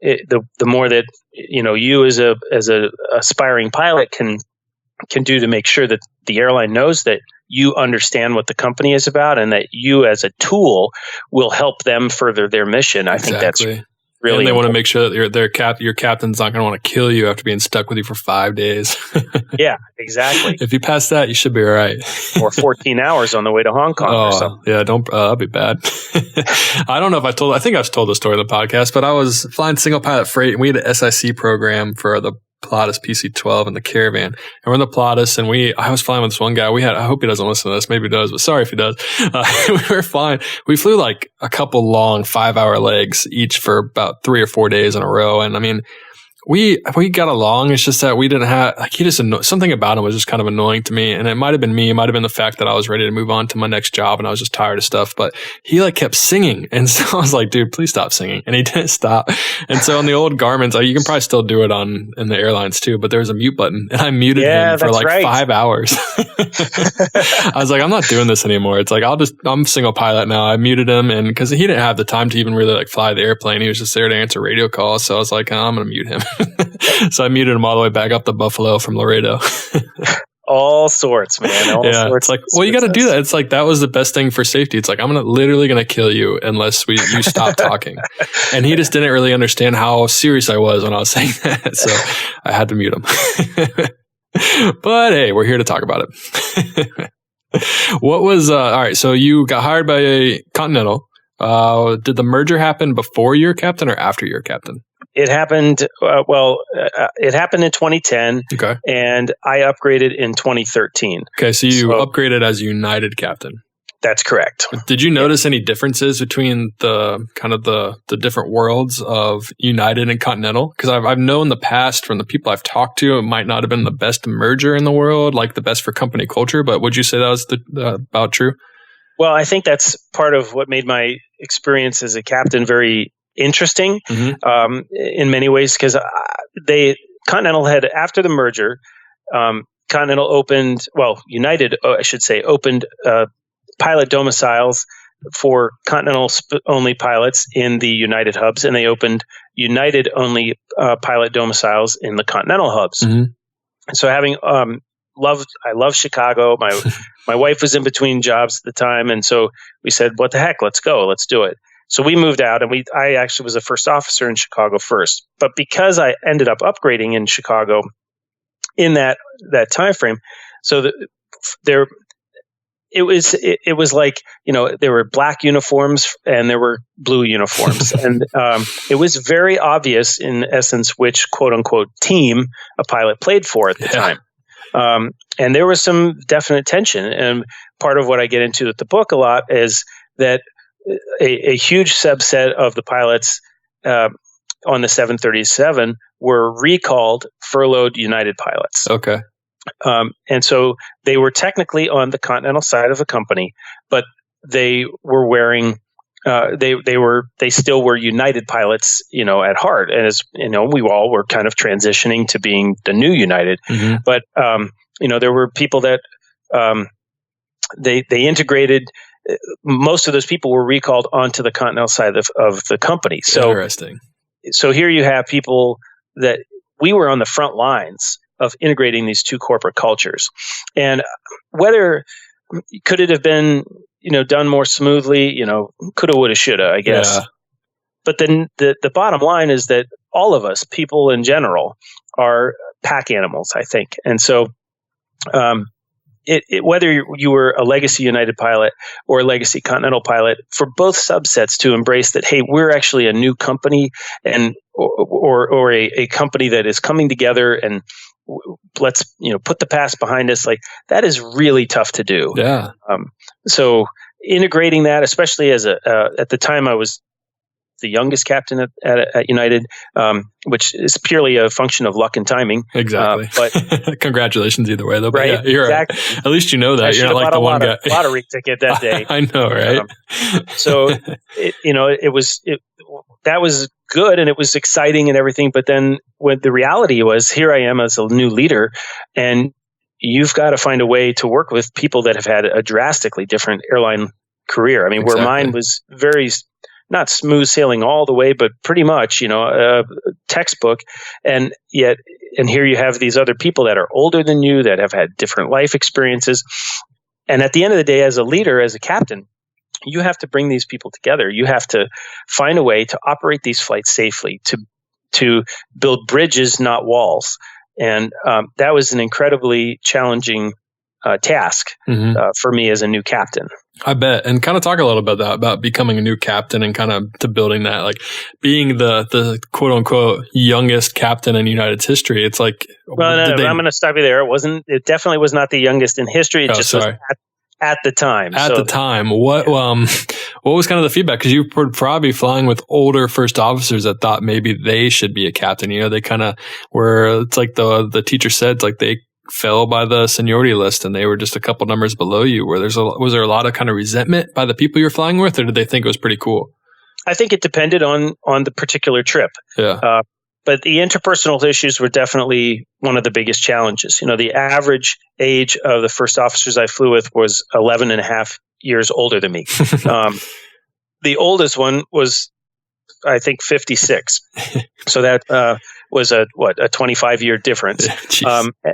the more that you as a aspiring pilot can do to make sure that the airline knows that you understand what the company is about and that you as a tool will help them further their mission. I think that's really, and they want to make sure that your captain's not going to want to kill you after being stuck with you for 5 days. Yeah, exactly. If you pass that, you should be all right. Or 14 hours on the way to Hong Kong or something. Yeah, that'd be bad. I don't know if I think I've told the story on the podcast, but I was flying single pilot freight and we had an SIC program for the Pilatus PC-12 in the Caravan. And we're in the Pilatus, and I was flying with this one guy. I hope he doesn't listen to this. Maybe he does, but sorry if he does. We were flying. We flew like a couple long 5-hour legs each for about 3 or 4 days in a row. And I mean, we got along. It's just that we didn't have, like, something about him was just kind of annoying to me. And it might have been me. It might have been the fact that I was ready to move on to my next job and I was just tired of stuff. But he like kept singing. And so I was like, dude, please stop singing. And he didn't stop. And so on the old Garmin's, you can probably still do it in the airlines too, but there was a mute button and I muted him for like 5 hours. I was like, I'm not doing this anymore. It's like, I'm single pilot now. I muted him, and because he didn't have the time to even really like fly the airplane. He was just there to answer radio calls. So I was like, I'm going to mute him. So I muted him all the way back up to Buffalo from Laredo. All sorts, man. Sorts. It's like, well, you got to do that. It's like, that was the best thing for safety. It's like, I'm literally going to kill you unless you stop talking. And he just didn't really understand how serious I was when I was saying that. So I had to mute him. But hey, we're here to talk about it. What was, all right. So you got hired by a Continental. Did the merger happen before you were captain or after you were captain? It happened, it happened in 2010, okay, and I upgraded in 2013. Okay, so you upgraded as United captain. That's correct. Did you notice any differences between the kind of the different worlds of United and Continental? Because I've known in the past from the people I've talked to, it might not have been the best merger in the world, like the best for company culture, but would you say that was about true? Well, I think that's part of what made my experience as a captain very interesting, in many ways, because Continental had, after the merger, United, I should say, opened pilot domiciles for Continental only pilots in the United hubs, and they opened United only pilot domiciles in the Continental hubs. So having I love Chicago. My wife was in between jobs at the time, and so we said, "What the heck? Let's go. Let's do it." So we moved out, and I actually was a first officer in Chicago first. But because I ended up upgrading in Chicago in that time frame, so it was like, there were black uniforms and there were blue uniforms, and it was very obvious, in essence, which quote unquote team a pilot played for at the time. And there was some definite tension. And part of what I get into with the book a lot is that a huge subset of the pilots on the 737 were recalled, furloughed United pilots. Okay. And so they were technically on the Continental side of the company, but they were wearing they still were United pilots, at heart. And as we all were kind of transitioning to being the new United. But there were people that they integrated. Most of those people were recalled onto the Continental side of the company. So interesting. So here you have people that we were on the front lines of integrating these two corporate cultures, and whether could it have been done more smoothly, coulda, woulda, shoulda, I guess. Yeah. But then the bottom line is that all of us, people in general, are pack animals, I think, and so. Whether you were a legacy United pilot or a legacy Continental pilot, for both subsets to embrace that, hey, we're actually a new company, and or a company that is coming together, and let's put the past behind us. Like, that is really tough to do. Yeah. So integrating that, especially as at the time I was the youngest captain at United, which is purely a function of luck and timing. Exactly. But congratulations either way, though. Right. But yeah, you're exactly. Right. At least you know that. You're not like the one guy. Lottery ticket that day. I know, right? So that was good, and it was exciting and everything. But then when the reality was, here I am as a new leader, and you've got to find a way to work with people that have had a drastically different airline career. I mean, exactly. Where mine was very not smooth sailing all the way, but pretty much, textbook. And here you have these other people that are older than you, that have had different life experiences. And at the end of the day, as a leader, as a captain, you have to bring these people together. You have to find a way to operate these flights safely, to build bridges, not walls. And that was an incredibly challenging task for me as a new captain. I bet. And kind of talk a little bit about becoming a new captain and kind of to building that, like being the quote unquote youngest captain in United's history. It's like, well, no, I'm going to stop you there. It definitely was not the youngest in history. It just was at the time. At the time, what was kind of the feedback? Because you were probably flying with older first officers that thought maybe they should be a captain. You know, they kind of were. It's like the teacher said, it's like they fell by the seniority list and they were just a couple numbers below you. Was there a lot of kind of resentment by the people you're flying with, or did they think it was pretty cool? I think it depended on the particular trip. Yeah. But the interpersonal issues were definitely one of the biggest challenges. You know, the average age of the first officers I flew with was 11 and a half years older than me. The oldest one was, I think, 56. So that was a 25-year difference.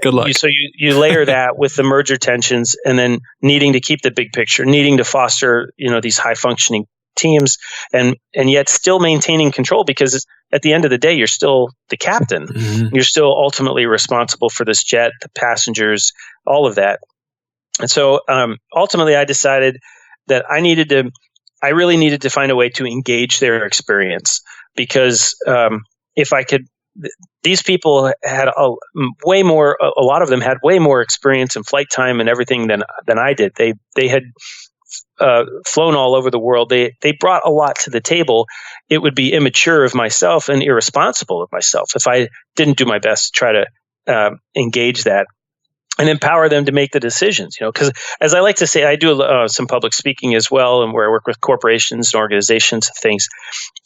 Good luck. So you layer that with the merger tensions, and then needing to keep the big picture, needing to foster, these high functioning teams, and yet still maintaining control, because at the end of the day, you're still the captain. Mm-hmm. You're still ultimately responsible for this jet, the passengers, all of that. And so ultimately, I decided that I really needed to find a way to engage their experience, because if I could, these people had a lot of them had way more experience in flight time and everything than I did. They had flown all over the world. They brought a lot to the table. It would be immature of myself and irresponsible of myself if I didn't do my best to try to engage that and empower them to make the decisions. Because as I like to say, I do some public speaking as well, and where I work with corporations and organizations and things.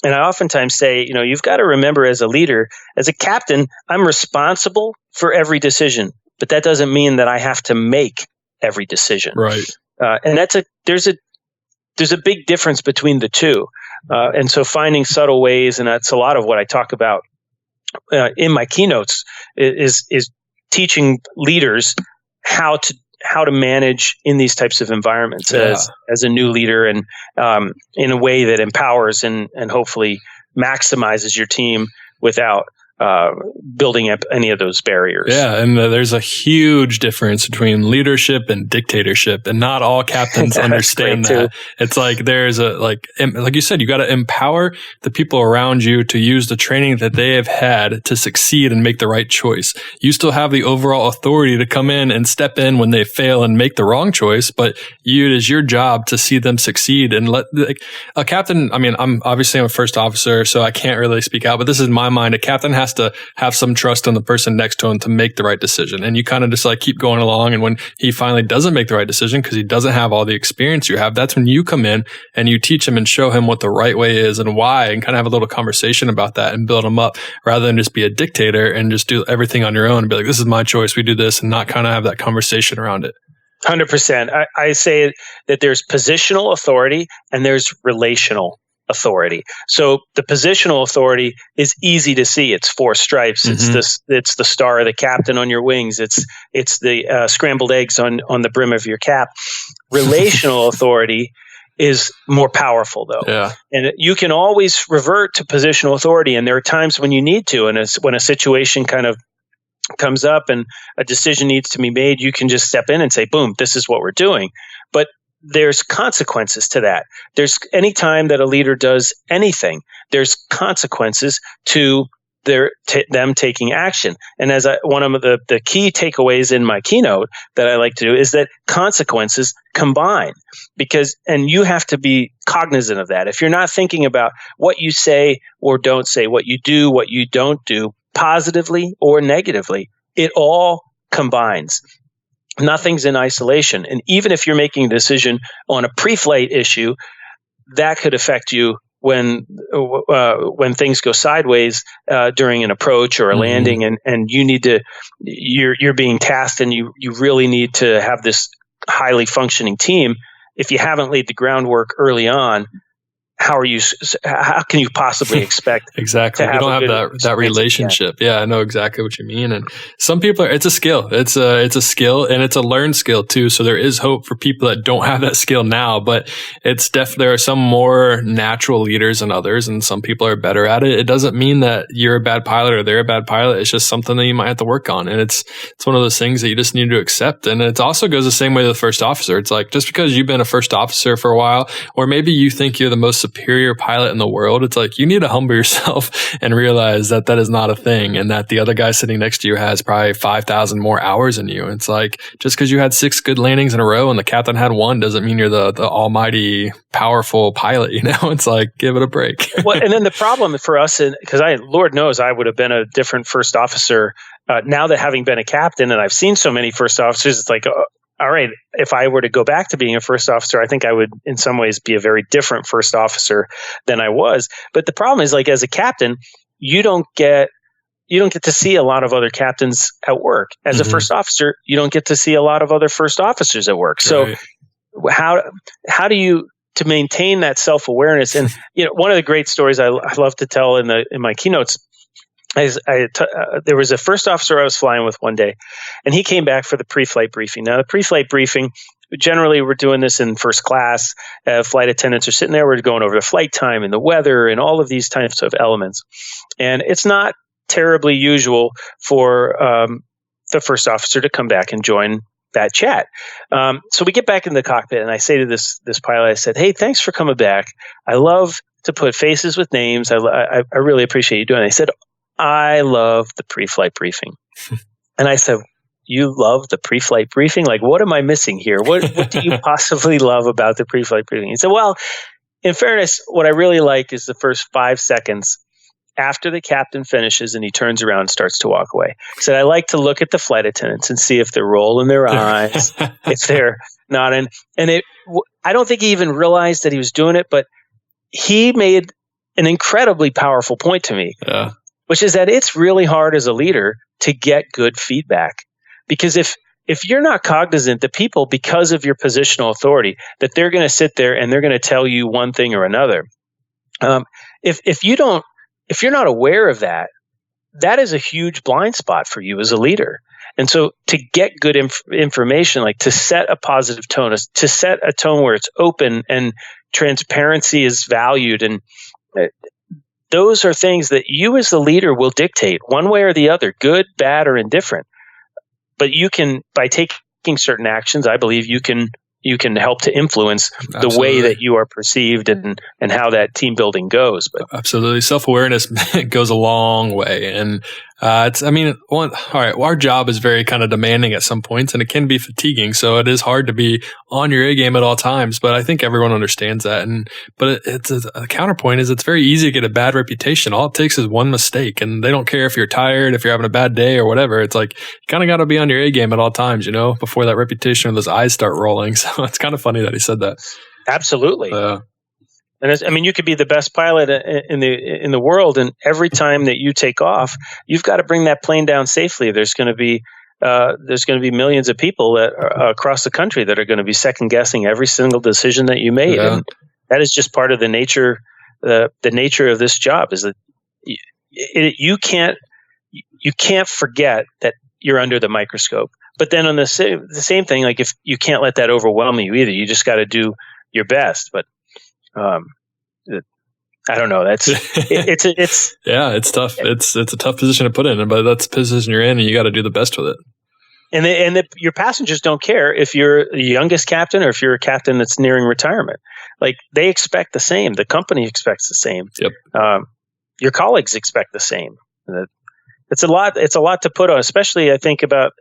And I oftentimes say, you've got to remember, as a leader, as a captain, I'm responsible for every decision, but that doesn't mean that I have to make every decision. Right. And there's a big difference between the two. And so finding subtle ways, and that's a lot of what I talk about in my keynotes, is teaching leaders how to manage in these types of environments as a new leader, and in a way that empowers and hopefully maximizes your team without building up any of those barriers. Yeah, and there's a huge difference between leadership and dictatorship, and not all captains understand that. It's like there's like you said, you got to empower the people around you to use the training that they have had to succeed and make the right choice. You still have the overall authority to come in and step in when they fail and make the wrong choice, but it is your job to see them succeed. And a captain, I mean, I'm a first officer, so I can't really speak out, but this is my mind. A captain has to have some trust in the person next to him to make the right decision. And you kind of just keep going along. And when he finally doesn't make the right decision because he doesn't have all the experience you have, that's when you come in and you teach him and show him what the right way is and why, and kind of have a little conversation about that and build him up, rather than just be a dictator and just do everything on your own and be like, this is my choice, we do this, and not kind of have that conversation around it. 100%. I say that there's positional authority and there's relational authority. So the positional authority is easy to see. It's 4 stripes. Mm-hmm. It's the star of the captain on your wings. It's the scrambled eggs on the brim of your cap. Relational authority is more powerful, though. Yeah. And you can always revert to positional authority, and there are times when you need to. And when a situation kind of comes up and a decision needs to be made, you can just step in and say, boom, this is what we're doing. But there's consequences to that. There's any time that a leader does anything, there's consequences to them taking action. And as one of the key takeaways in my keynote that I like to do is that consequences combine, and you have to be cognizant of that. If you're not thinking about what you say or don't say, what you do, what you don't do, positively or negatively, it all combines. Nothing's in isolation. And even if you're making a decision on a pre-flight issue, that could affect you when things go sideways during an approach or a landing, and you're being tasked, and you really need to have this highly functioning team. If you haven't laid the groundwork early on, how can you possibly expect exactly? You don't have that relationship. Yeah, I know exactly what you mean. And some people it's a skill. It's a skill, and it's a learned skill too. So there is hope for people that don't have that skill now, but it's definitely, there are some more natural leaders than others, and some people are better at it. It doesn't mean that you're a bad pilot or they're a bad pilot. It's just something that you might have to work on. And it's one of those things that you just need to accept. And it also goes the same way to the first officer. It's like, just because you've been a first officer for a while, or maybe you think you're the most superior pilot in the world, it's like, you need to humble yourself and realize that that is not a thing, and that the other guy sitting next to you has probably 5,000 more hours than you. It's like, just because you had 6 good landings in a row and the captain had 1 doesn't mean you're the almighty powerful pilot. It's like, give it a break. Well, and then the problem for us, because Lord knows I would have been a different first officer now that having been a captain, and I've seen so many first officers, it's like, all right, if I were to go back to being a first officer, I think I would in some ways be a very different first officer than I was. But the problem is, like, as a captain, you don't get to see a lot of other captains at work. As a first officer, you don't get to see a lot of other first officers at work. So how do you, to maintain that self-awareness? And one of the great stories I love to tell in my keynotes, there was a first officer I was flying with one day, and he came back for the pre-flight briefing. Now, the pre-flight briefing, generally we're doing this in first class. Flight attendants are sitting there. We're going over the flight time and the weather and all of these types of elements. And it's not terribly usual for the first officer to come back and join that chat. So we get back in the cockpit, and I say to this pilot, I said, "Hey, thanks for coming back. I love to put faces with names. I really appreciate you doing it." He said, "I love the pre-flight briefing." And I said, "You love the pre-flight briefing? Like, what am I missing here? What do you possibly love about the pre-flight briefing?" He said, "Well, in fairness, what I really like is the first 5 seconds after the captain finishes and he turns around and starts to walk away." He said, "I like to look at the flight attendants and see if they're rolling their eyes, if they're not." And I don't think he even realized that he was doing it, but he made an incredibly powerful point to me. Yeah. Which is that it's really hard as a leader to get good feedback. Because if you're not cognizant that people, because of your positional authority, that they're going to sit there and they're going to tell you one thing or another, if you're not aware of that, that is a huge blind spot for you as a leader. And so to get good information, like to set a positive tone, to set a tone where it's open and transparency is valued, and those are things that you as the leader will dictate one way or the other, good, bad, or indifferent. But you can, by taking certain actions, I believe you can help to influence the way that you are perceived and how that team building goes. But absolutely, self-awareness goes a long way. And our job is very kind of demanding at some points, and it can be fatiguing. So it is hard to be on your A game at all times. But I think everyone understands that. But it's a counterpoint is it's very easy to get a bad reputation. All it takes is one mistake, and they don't care if you're tired, if you're having a bad day or whatever. It's like, you kind of got to be on your A game at all times, before that reputation or those eyes start rolling. So it's kind of funny that he said that. Absolutely. And you could be the best pilot in the world, and every time that you take off, you've got to bring that plane down safely. There's going to be millions of people that across the country that are going to be second guessing every single decision that you made, and that is just part of the nature. The nature of this job is that you can't forget that you're under the microscope. But then on the same thing, like, if you can't let that overwhelm you either, you just got to do your best. But I don't know. It's yeah, it's tough. It's a tough position to put in, but that's the position you're in, and you got to do the best with it. And your passengers don't care if you're the youngest captain or if you're a captain that's nearing retirement. Like, they expect the same. The company expects the same. Yep. Your colleagues expect the same. It's a lot. It's a lot to put on, especially I think about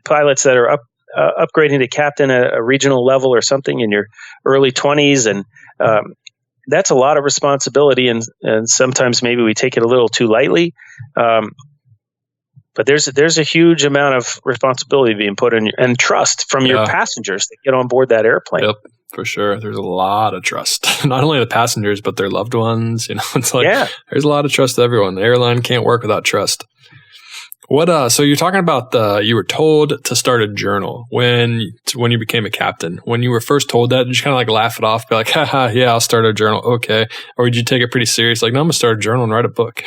pilots that are upgrading to captain at a regional level or something in your early 20s, and that's a lot of responsibility, and sometimes maybe we take it a little too lightly. But there's a huge amount of responsibility being put in and trust from your passengers that get on board that airplane. Yep, for sure. There's a lot of trust, not only the passengers but their loved ones. It's like there's a lot of trust to everyone. The airline can't work without trust. What? So you're talking about you were told to start a journal when you became a captain. When you were first told that, did you kind of like laugh it off, be like, haha, yeah, I'll start a journal. Okay. Or did you take it pretty serious? Like, no, I'm going to start a journal and write a book.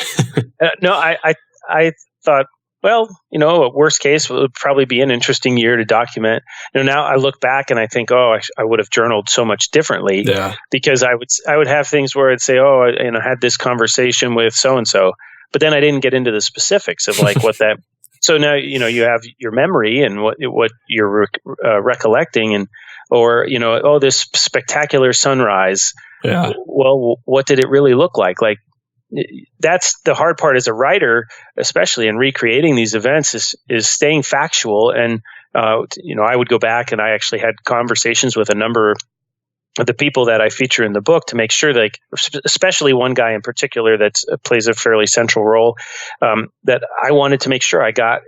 No, I thought, well, a worst case would probably be an interesting year to document. Now I look back and I think, I would have journaled so much differently. Yeah. Because I would have things where I'd say, I had this conversation with so and so, but then I didn't get into the specifics of like what that. So now you have your memory and what you're recollecting, or this spectacular sunrise. Yeah. Well, what did it really look like? Like, that's the hard part as a writer, especially in recreating these events, is staying factual. And I would go back and I actually had conversations with a number of the people that I feature in the book to make sure, like, especially one guy in particular that plays a fairly central role, that I wanted to make sure I got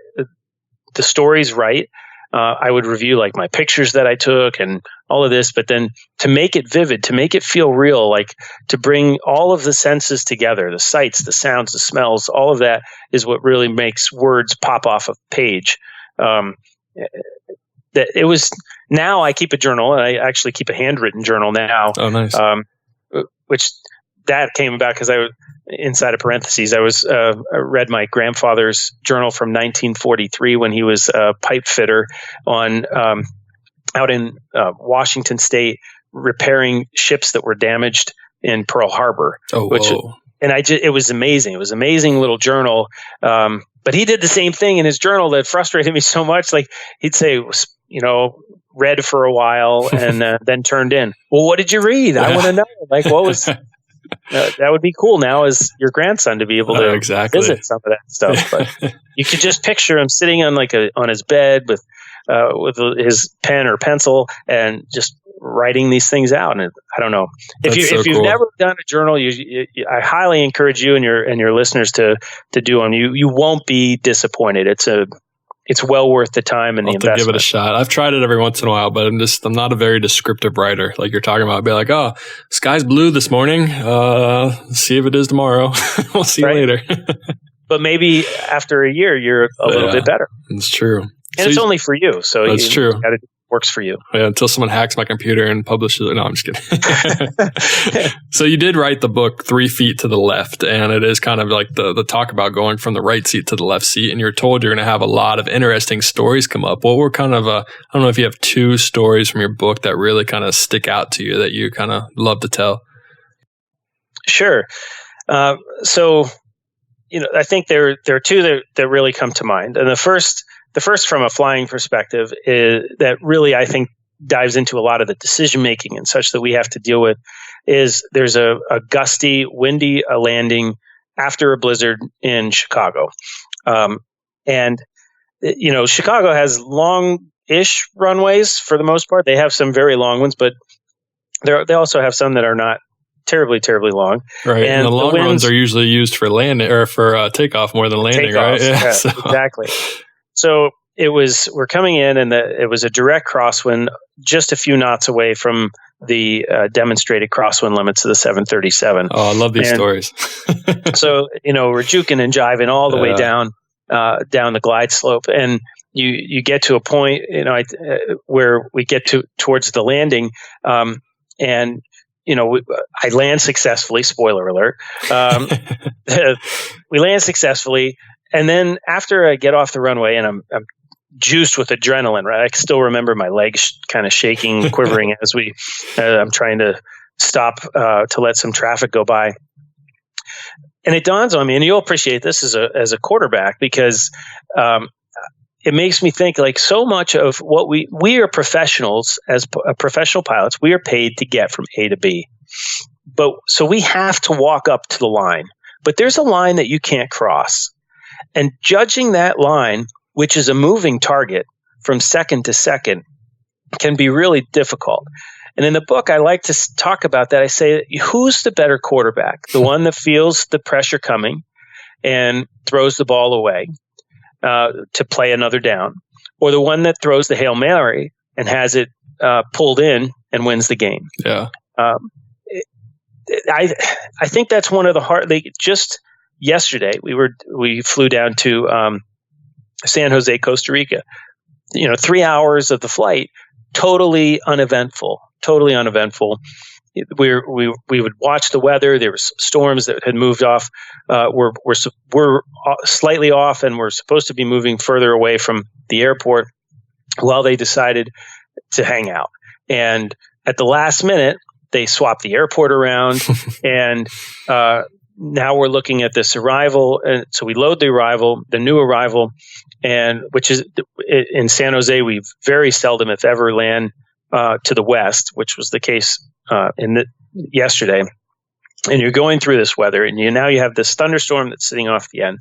the stories right. I would review like my pictures that I took and all of this, but then to make it vivid, to make it feel real, like to bring all of the senses together, the sights, the sounds, the smells, all of that is what really makes words pop off a page. That it was. Now I keep a journal, and I actually keep a handwritten journal now. Oh, nice. Which that came about because inside of parentheses, I read my grandfather's journal from 1943 when he was a pipe fitter out in Washington State, repairing ships that were damaged in Pearl Harbor. Oh, whoa. And it was amazing. It was an amazing little journal. But he did the same thing in his journal that frustrated me so much. Like, he'd say, read for a while and then turned in. Well, what did you read? I want to know. Like, what was that would be cool now as your grandson to be able to visit some of that stuff. But you could just picture him sitting on on his bed with his pen or pencil and just writing these things out. And I don't know if you've never done a journal, I highly encourage you and your listeners to do them. You won't be disappointed. It's well worth the time and the investment. Give it a shot. I've tried it every once in a while, but I'm not a very descriptive writer like you're talking about. I'd be like, oh, sky's blue this morning. See if it is tomorrow. We'll see you later. But maybe after a year, you're a little bit better. It's true. And it's only for you. So that's true. It works for you. Yeah, until someone hacks my computer and publishes it. No, I'm just kidding. So you did write the book 3 Feet to the Left, and it is kind of like the talk about going from the right seat to the left seat, and you're told you're going to have a lot of interesting stories come up. What were kind of, I don't know if you have 2 stories from your book that really kind of stick out to you that you kind of love to tell? Sure. So, I think there are 2 that really come to mind. And the first from a flying perspective is that really, I think, dives into a lot of the decision making and such that we have to deal with. Is there's a gusty, windy landing after a blizzard in Chicago, and Chicago has long-ish runways for the most part. They have some very long ones, but they also have some that are not terribly, terribly long. Right, and the long ones are usually used for landing or for takeoff more than landing, right? Yeah, exactly. So we're coming in, and it was a direct crosswind, just a few knots away from the demonstrated crosswind limits of the 737. Oh, I love these stories. So, we're juking and jiving all the way down the glide slope, and you get to a point, where we get towards the landing, and I land successfully. Spoiler alert. We land successfully. And then after I get off the runway and I'm juiced with adrenaline, right? I can still remember my legs kind of shaking, quivering as I'm trying to stop to let some traffic go by. And it dawns on me, and you'll appreciate this as a quarterback, because it makes me think, like, so much of what we are professionals as professional pilots. We are paid to get from A to B, but so we have to walk up to the line. But there's a line that you can't cross. And judging that line, which is a moving target from second to second, can be really difficult. And in the book, I like to talk about that. I say, who's the better quarterback? The one that feels the pressure coming and throws the ball away to play another down, or the one that throws the Hail Mary and has it pulled in and wins the game? Yeah. I think that's one of the hard. Just yesterday, we flew down to San Jose, Costa Rica. 3 hours of the flight, totally uneventful. We would watch the weather. There were storms that had moved off. We're slightly off, and we're supposed to be moving further away from the airport. Well, they decided to hang out, and at the last minute, they swapped the airport around, and now we're looking at this arrival. And so we load the new arrival, and which is in San Jose. We very seldom, if ever, land to the west, which was the case yesterday. And you're going through this weather, and now you have this thunderstorm that's sitting off the end.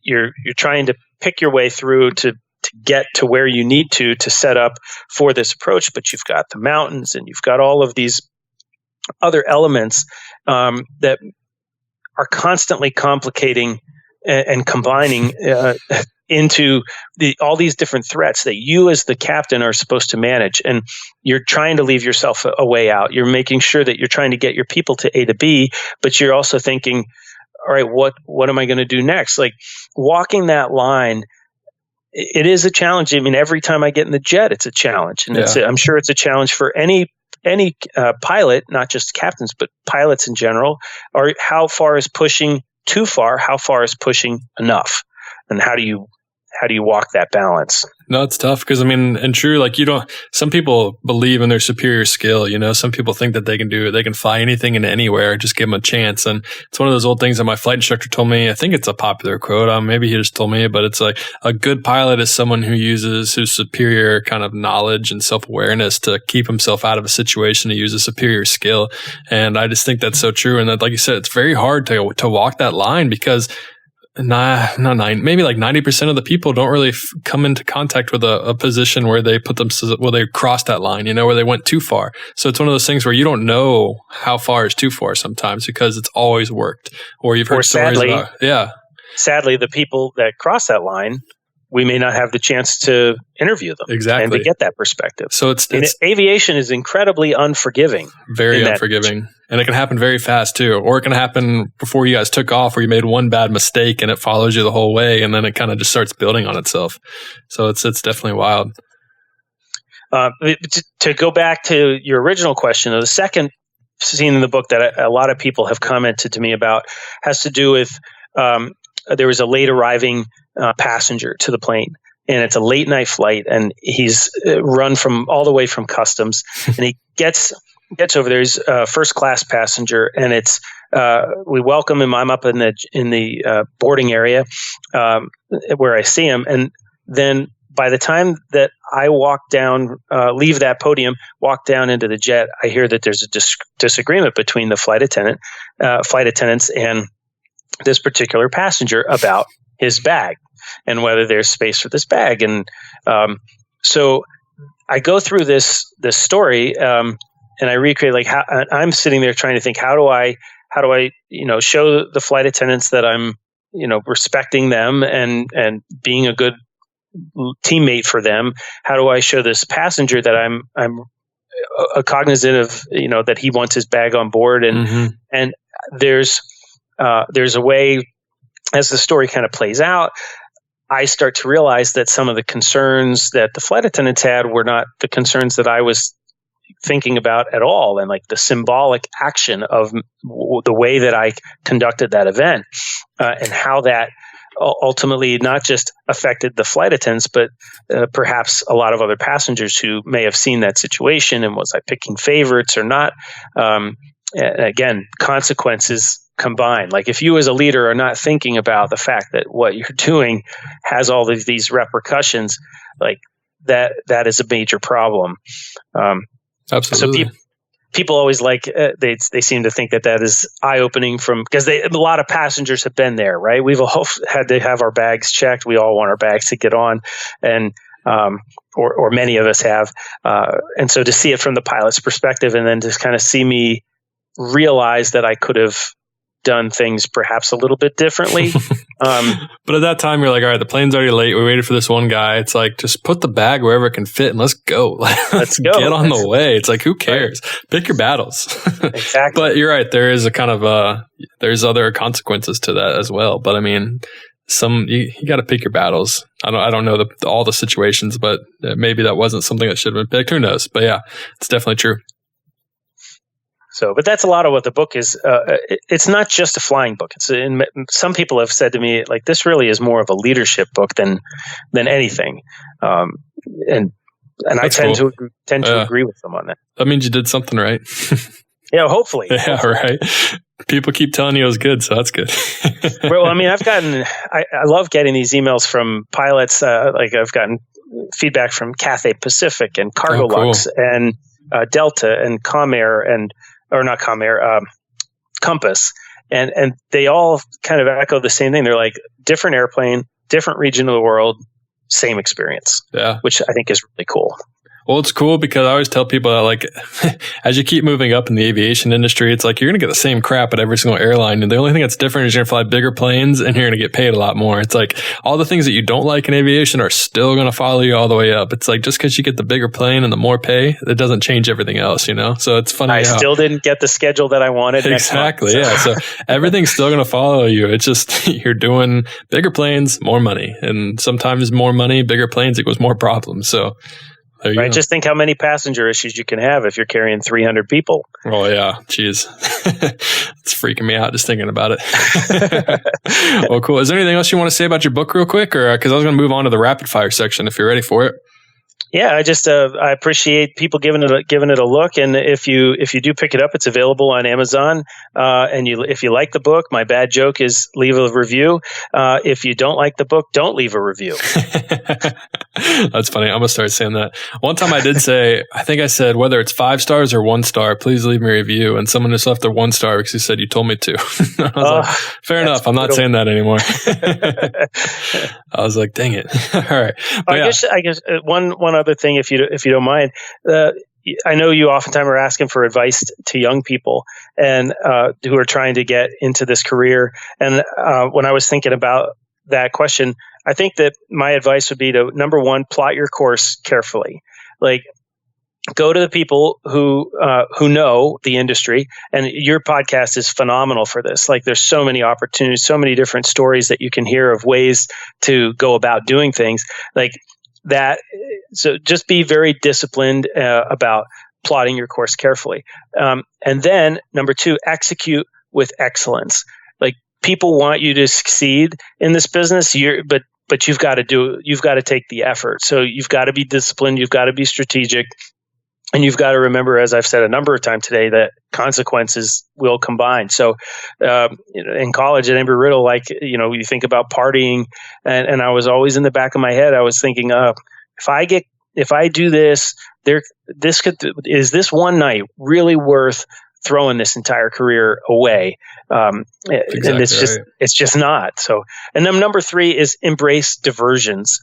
You're trying to pick your way through to get to where you need to set up for this approach, but you've got the mountains and you've got all of these other elements that are constantly complicating and combining into all these different threats that you as the captain are supposed to manage. And you're trying to leave yourself a way out. You're making sure that you're trying to get your people to A to B, but you're also thinking, all right, what am I going to do next? Like walking that line, it is a challenge. I mean, every time I get in the jet, it's a challenge. And I'm sure it's a challenge for any pilot, not just captains, but pilots in general. Or how far is pushing too far? How far is pushing enough? And how do you walk that balance? No, it's tough because, I mean, and true, like some people believe in their superior skill, some people think that they can fly anything and anywhere, just give them a chance. And it's one of those old things that my flight instructor told me. I think it's a popular quote. Maybe he just told me, but it's like a good pilot is someone who uses his superior kind of knowledge and self-awareness to keep himself out of a situation, to use a superior skill. And I just think that's so true. And that, like you said, it's very hard to walk that line because maybe like 90% of the people don't really come into contact with a position where they they crossed that line, where they went too far. So it's one of those things where you don't know how far is too far sometimes because it's always worked. Or you've heard stories about, Sadly, the people that cross that line, we may not have the chance to interview them. Exactly. And to get that perspective. So it's aviation is incredibly unforgiving. Very unforgiving. And it can happen very fast too. Or it can happen before you guys took off, where you made one bad mistake and it follows you the whole way, and then it kind of just starts building on itself. So it's definitely wild. To go back to your original question, the second scene in the book that a lot of people have commented to me about has to do with there was a late arriving passenger to the plane, and it's a late night flight, and he's run all the way from customs, and he gets over there. He's a first class passenger, and it's we welcome him. I'm up in the boarding area where I see him, and then by the time that I walk down, leave that podium, walk down into the jet, I hear that there's a disagreement between the flight attendants and this particular passenger about his bag and whether there's space for this bag. And so I go through this story and I recreate like how I'm sitting there trying to think, how do I show the flight attendants that I'm respecting them and being a good teammate for them? How do I show this passenger that I'm cognizant of that he wants his bag on board? And and there's a way, as the story kind of plays out, I start to realize that some of the concerns that the flight attendants had were not the concerns that I was thinking about at all, and like the symbolic action of the way that I conducted that event and how that ultimately not just affected the flight attendants, but perhaps a lot of other passengers who may have seen that situation, and was I picking favorites or not? Again, consequences combined. Like if you as a leader are not thinking about the fact that what you're doing has all of these repercussions, like that is a major problem. Absolutely. So people always like they seem to think that is eye-opening because a lot of passengers have been there, right? We've all had to have our bags checked. We all want our bags to get on, and or many of us have. And so to see it from the pilot's perspective, and then just kind of see me realize that I could have done things perhaps a little bit differently. But at that time, you're like, all right, the plane's already late. We waited for this one guy. It's like, just put the bag wherever it can fit and let's go. Let's go. Get on the way. It's like, who cares? Right. Pick your battles. Exactly. But you're right. There is a kind of there's other consequences to that as well. But I mean, you got to pick your battles. I don't know all the situations, but maybe that wasn't something that should have been picked. Who knows? But yeah, it's definitely true. So, but that's a lot of what the book is. It's not just a flying book. Some people have said to me, like, this really is more of a leadership book than anything. And I tend to agree with them on that. That means you did something right. Yeah, hopefully. Yeah, right. People keep telling you it was good, so that's good. Well, I mean, I love getting these emails from pilots. Like I've gotten feedback from Cathay Pacific and Cargolux and Delta and Compass. And they all kind of echo the same thing. They're like, different airplane, different region of the world, same experience. Yeah. Which I think is really cool. Well, it's cool because I always tell people that, like, as you keep moving up in the aviation industry, it's like you're going to get the same crap at every single airline. And the only thing that's different is you're going to fly bigger planes and you're going to get paid a lot more. It's like all the things that you don't like in aviation are still going to follow you all the way up. It's like just because you get the bigger plane and the more pay, it doesn't change everything else, you know? So it's funny. I still didn't get the schedule that I wanted. Exactly. Next month, so. Yeah. So everything's still going to follow you. It's just you're doing bigger planes, more money. And sometimes more money, bigger planes equals more problems. So. Right. Just think how many passenger issues you can have if you're carrying 300 people. Oh, yeah. Jeez. It's freaking me out just thinking about it. Well, cool. Is there anything else you want to say about your book real quick? Or because I was going to move on to the rapid fire section if you're ready for it. Yeah, I appreciate people giving it a look, and if you do pick it up, it's available on Amazon. And if you like the book, my bad joke is leave a review. If you don't like the book, don't leave a review. That's funny. I'm gonna start saying that. One time I did say, I think I said whether it's 5 stars or 1 star, please leave me a review. And someone just left their 1 star because he said you told me to. I was like, fair enough. I'm not saying that anymore. I was like, dang it. All right. But I guess one other thing, if you don't mind, I know you oftentimes are asking for advice to young people and who are trying to get into this career. And when I was thinking about that question, I think that my advice would be to, number one, plot your course carefully. Like, go to the people who know the industry, and your podcast is phenomenal for this. Like, there's so many opportunities, so many different stories that you can hear of ways to go about doing things like that. So just be very disciplined about plotting your course carefully. And then number 2, execute with excellence. Like, people want you to succeed in this business, but you've got to take the effort. So you've got to be disciplined, you've got to be strategic, and you've got to remember, as I've said a number of times today, that consequences will combine. So in college at Embry-Riddle, you think about partying, and I was always in the back of my head, I was thinking, if I do this, is this one night really worth throwing this entire career away? Exactly, and it's just not. So, and then number 3 is embrace diversions.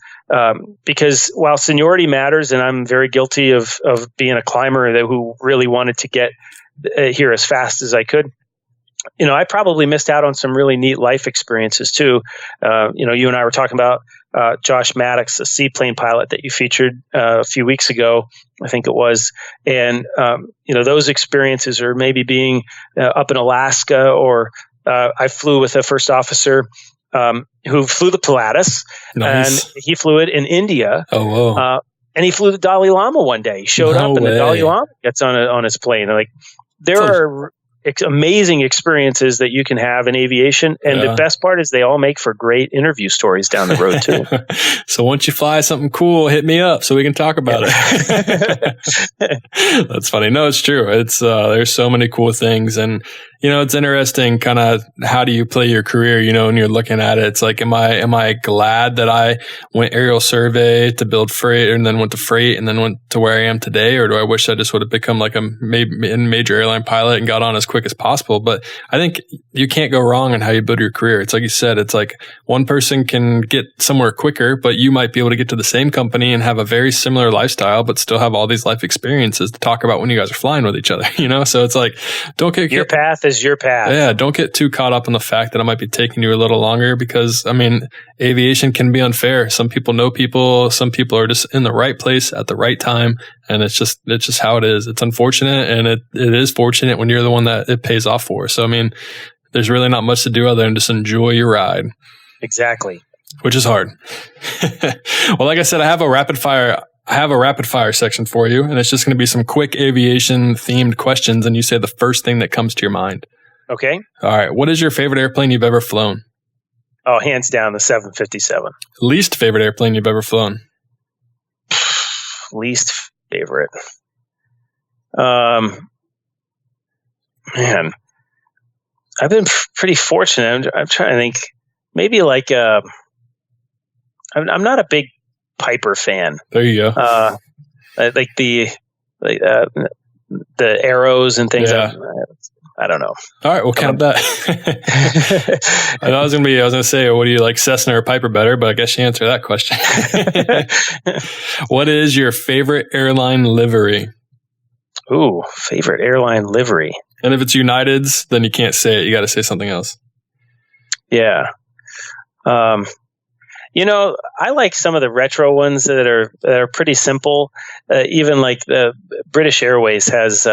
Because while seniority matters, and I'm very guilty of being a climber who really wanted to get here as fast as I could, I probably missed out on some really neat life experiences too. You and I were talking about Josh Maddox, the seaplane pilot that you featured a few weeks ago, I think it was. And, those experiences, or maybe being up in Alaska, or I flew with a first officer who flew the Pilatus. Nice. And he flew it in India. Oh, whoa. And he flew the Dalai Lama one day. He showed up and the Dalai Lama gets on his plane. Like, there are amazing experiences that you can have in aviation, and the best part is they all make for great interview stories down the road too. So once you fly something cool, hit me up so we can talk about it. That's funny. No, it's true. It's there's so many cool things, and it's interesting. Kind of how do you play your career? When you're looking at it, it's like, am I glad that I went aerial survey to build freight, and then went to freight, and then went to where I am today, or do I wish I just would have become like a major airline pilot and got on as quick as possible? But I think you can't go wrong in how you build your career. It's like you said, it's like one person can get somewhere quicker, but you might be able to get to the same company and have a very similar lifestyle, but still have all these life experiences to talk about when you guys are flying with each other, So it's like, don't get your path is your path. Yeah. Don't get too caught up in the fact that it might be taking you a little longer, because aviation can be unfair. Some people know people, some people are just in the right place at the right time. And it's just how it is. It's unfortunate, and it is fortunate when you're the one that it pays off for. So, there's really not much to do other than just enjoy your ride. Exactly. Which is hard. Well, like I said, I have a rapid fire section for you, and it's just going to be some quick aviation themed questions, and you say the first thing that comes to your mind. Okay. All right. What is your favorite airplane you've ever flown? Oh, hands down, the 757. Least favorite airplane you've ever flown? Least favorite. Man, I've been pretty fortunate. I'm trying to think. Maybe like I'm not a big Piper fan. There you go. Like the arrows and things. Yeah. I don't know. All right, we'll count that. I was going to say, what do you like, Cessna or Piper better? But I guess you answer that question. What is your favorite airline livery? Ooh, favorite airline livery. And if it's United's, then you can't say it. You got to say something else. Yeah. I like some of the retro ones that are pretty simple. Even like the British Airways has.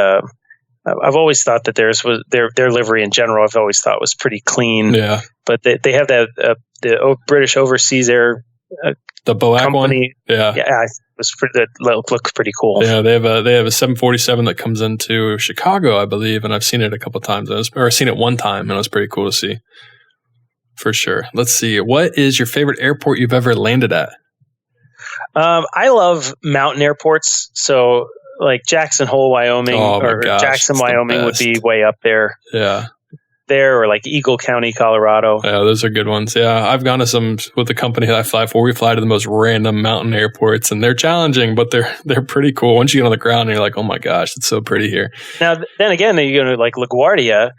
I've always thought that theirs was their livery in general. I've always thought was pretty clean. Yeah. But they have that the British Overseas Air. The Boac company. One. Yeah. Yeah. That looks pretty cool. Yeah, they have a 747 that comes into Chicago, I believe, and I've seen it a couple of times. I've seen it one time, and it was pretty cool to see. For sure. Let's see. What is your favorite airport you've ever landed at? I love mountain airports. So like Jackson Hole, Wyoming, Jackson, Wyoming would be way up there. Yeah. There, or like Eagle County, Colorado. Yeah, those are good ones. Yeah, I've gone to some with the company that I fly for. We fly to the most random mountain airports, and they're challenging, but they're pretty cool. Once you get on the ground, you're like, oh my gosh, it's so pretty here. Now, then again, you go to like LaGuardia.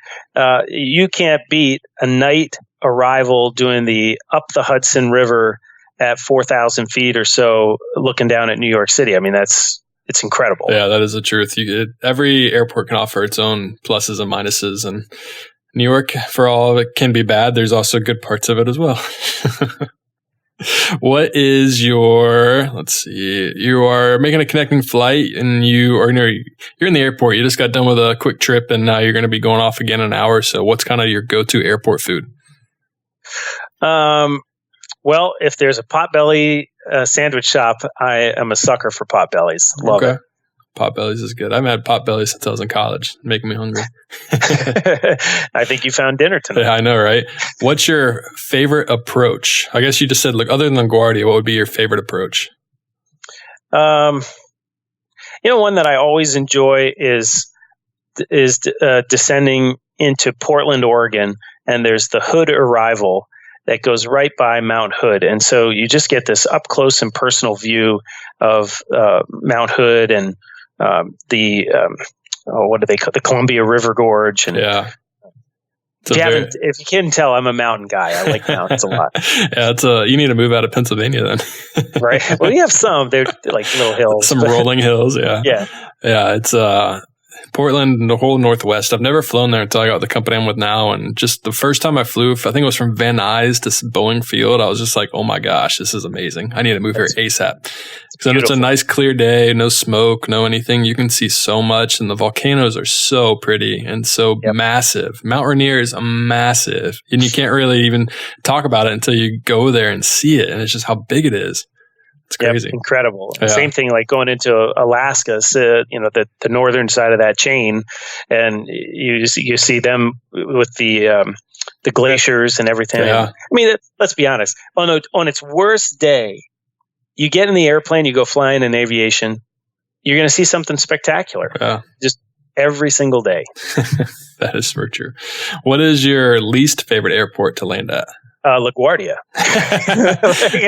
You can't beat a night arrival doing the up the Hudson River at 4,000 feet or so, looking down at New York City. I mean, it's incredible. Yeah, that is the truth. Every airport can offer its own pluses and minuses, and New York, for all of it can be bad, there's also good parts of it as well. What is let's see, you are making a connecting flight and you're in the airport. You just got done with a quick trip and now you're going to be going off again in an hour. So what's kind of your go-to airport food? Well, if there's a Potbelly sandwich shop, I am a sucker for Potbellies. Love it. Potbellies is good. I haven't had Potbellies since I was in college. Making me hungry. I think you found dinner tonight. Yeah, I know, right? What's your favorite approach? I guess you just said, other than LaGuardia, what would be your favorite approach? One that I always enjoy is descending into Portland, Oregon, and there's the Hood arrival that goes right by Mount Hood. And so you just get this up close and personal view of Mount Hood and what do they call the Columbia River Gorge? And yeah. If you can't tell, I'm a mountain guy. I like mountains a lot. Yeah, you need to move out of Pennsylvania then. Right. Well, you have some. They're like little hills. Some rolling hills, yeah. Yeah. Yeah, it's Portland and the whole Northwest. I've never flown there until I got the company I'm with now. And just the first time I flew, I think it was from Van Nuys to Boeing Field. I was just like, oh my gosh, this is amazing. I need to move here ASAP. So it's a nice clear day, no smoke, no anything. You can see so much. And the volcanoes are so pretty and so massive. Mount Rainier is massive. And you can't really even talk about it until you go there and see it. And it's just how big it is. It's crazy. Yep, incredible. Yeah. Same thing like going into Alaska, the northern side of that chain, and you see them with the glaciers and everything. Yeah. I mean, let's be honest. On its worst day, you get in the airplane, you go flying in aviation, you're going to see something spectacular. Yeah. Just every single day. That is for true. What is your least favorite airport to land at? LaGuardia.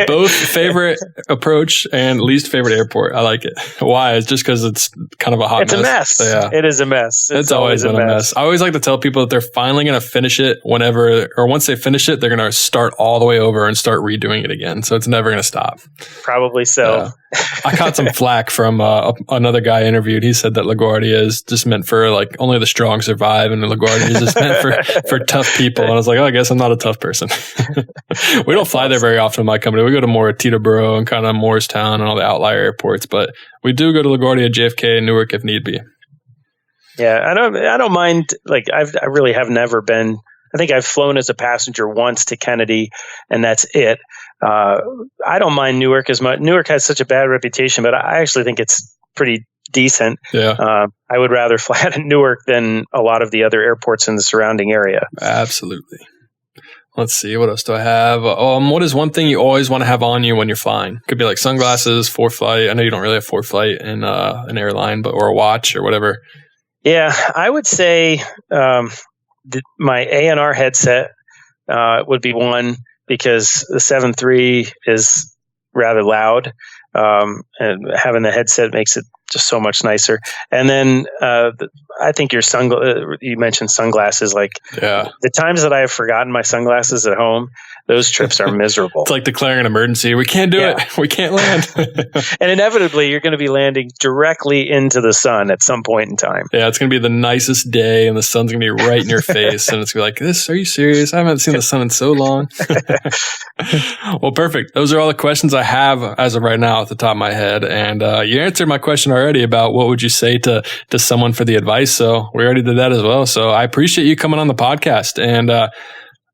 Both favorite approach and least favorite airport. I like it. Why? It's just because it's kind of a hot mess. It's a mess. Yeah. It is a mess. It's always been a mess. I always like to tell people that they're finally going to finish it once they finish it, they're going to start all the way over and start redoing it again. So it's never going to stop. Probably so. I caught some flack from another guy I interviewed. He said that LaGuardia is just meant for only the strong survive, and LaGuardia is just meant for tough people. And I was like, I guess I'm not a tough person. We don't fly there very often in my company. We go to more Teterboro and kind of Morristown and all the outlier airports, but we do go to LaGuardia, JFK, and Newark if need be. Yeah, I don't mind. I really have never been I think I've flown as a passenger once to Kennedy, and that's it. I don't mind Newark as much. Newark has such a bad reputation, but I actually think it's pretty decent. Yeah. I would rather fly out of Newark than a lot of the other airports in the surrounding area. Absolutely. Let's see. What else do I have? What is one thing you always want to have on you when you're flying? Could be like sunglasses, ForeFlight. I know you don't really have ForeFlight in an airline, or a watch or whatever. Yeah, I would say my A&R headset would be one, because the 7.3 is rather loud, and having the headset makes it just so much nicer. And then I think you mentioned sunglasses. Like, the times that I have forgotten my sunglasses at home, those trips are miserable. It's like declaring an emergency. We can't do it. We can't land. And inevitably, you're going to be landing directly into the sun at some point in time. Yeah, it's going to be the nicest day, and the sun's going to be right in your face. And it's going to be like, are you serious? I haven't seen the sun in so long. Well, perfect. Those are all the questions I have as of right now off the top of my head. And you answered my question already about what would you say to someone for the advice. So we already did that as well. So I appreciate you coming on the podcast. And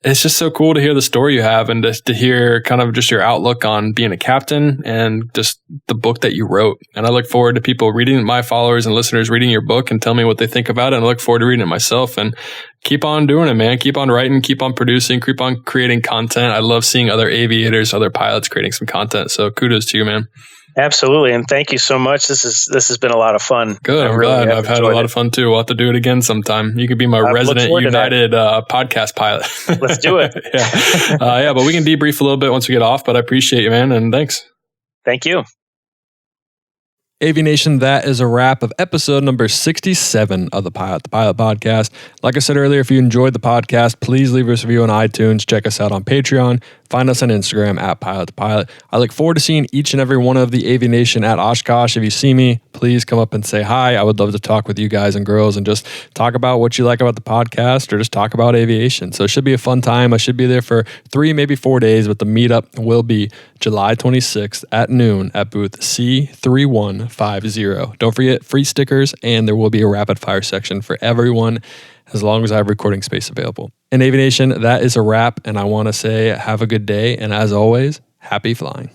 it's just so cool to hear the story you have, and to hear kind of just your outlook on being a captain, and just the book that you wrote. And I look forward to people reading, my followers and listeners reading your book and tell me what they think about it. And I look forward to reading it myself, and keep on doing it, man. Keep on writing, keep on producing, keep on creating content. I love seeing other aviators, other pilots creating some content. So kudos to you, man. Absolutely. And thank you so much. This has been a lot of fun. Good. I'm glad. I've had a lot of fun too. We'll have to do it again sometime. You could be my resident United podcast pilot. Let's do it. Yeah. But we can debrief a little bit once we get off, but I appreciate you, man. And thanks. Thank you. Aviation, that is a wrap of episode number 67 of the Pilot podcast. Like I said earlier, if you enjoyed the podcast, please leave us a review on iTunes. Check us out on Patreon. Find us on Instagram at Pilot. I look forward to seeing each and every one of the Aviation at Oshkosh. If you see me, please come up and say hi. I would love to talk with you guys and girls and just talk about what you like about the podcast, or just talk about aviation. So it should be a fun time. I should be there for 3, maybe 4 days, but the meetup will be July 26th at noon at booth C3150. Don't forget, free stickers, and there will be a rapid fire section for everyone, as long as I have recording space available. In Aviation, that is a wrap, and I want to say have a good day, and as always, happy flying.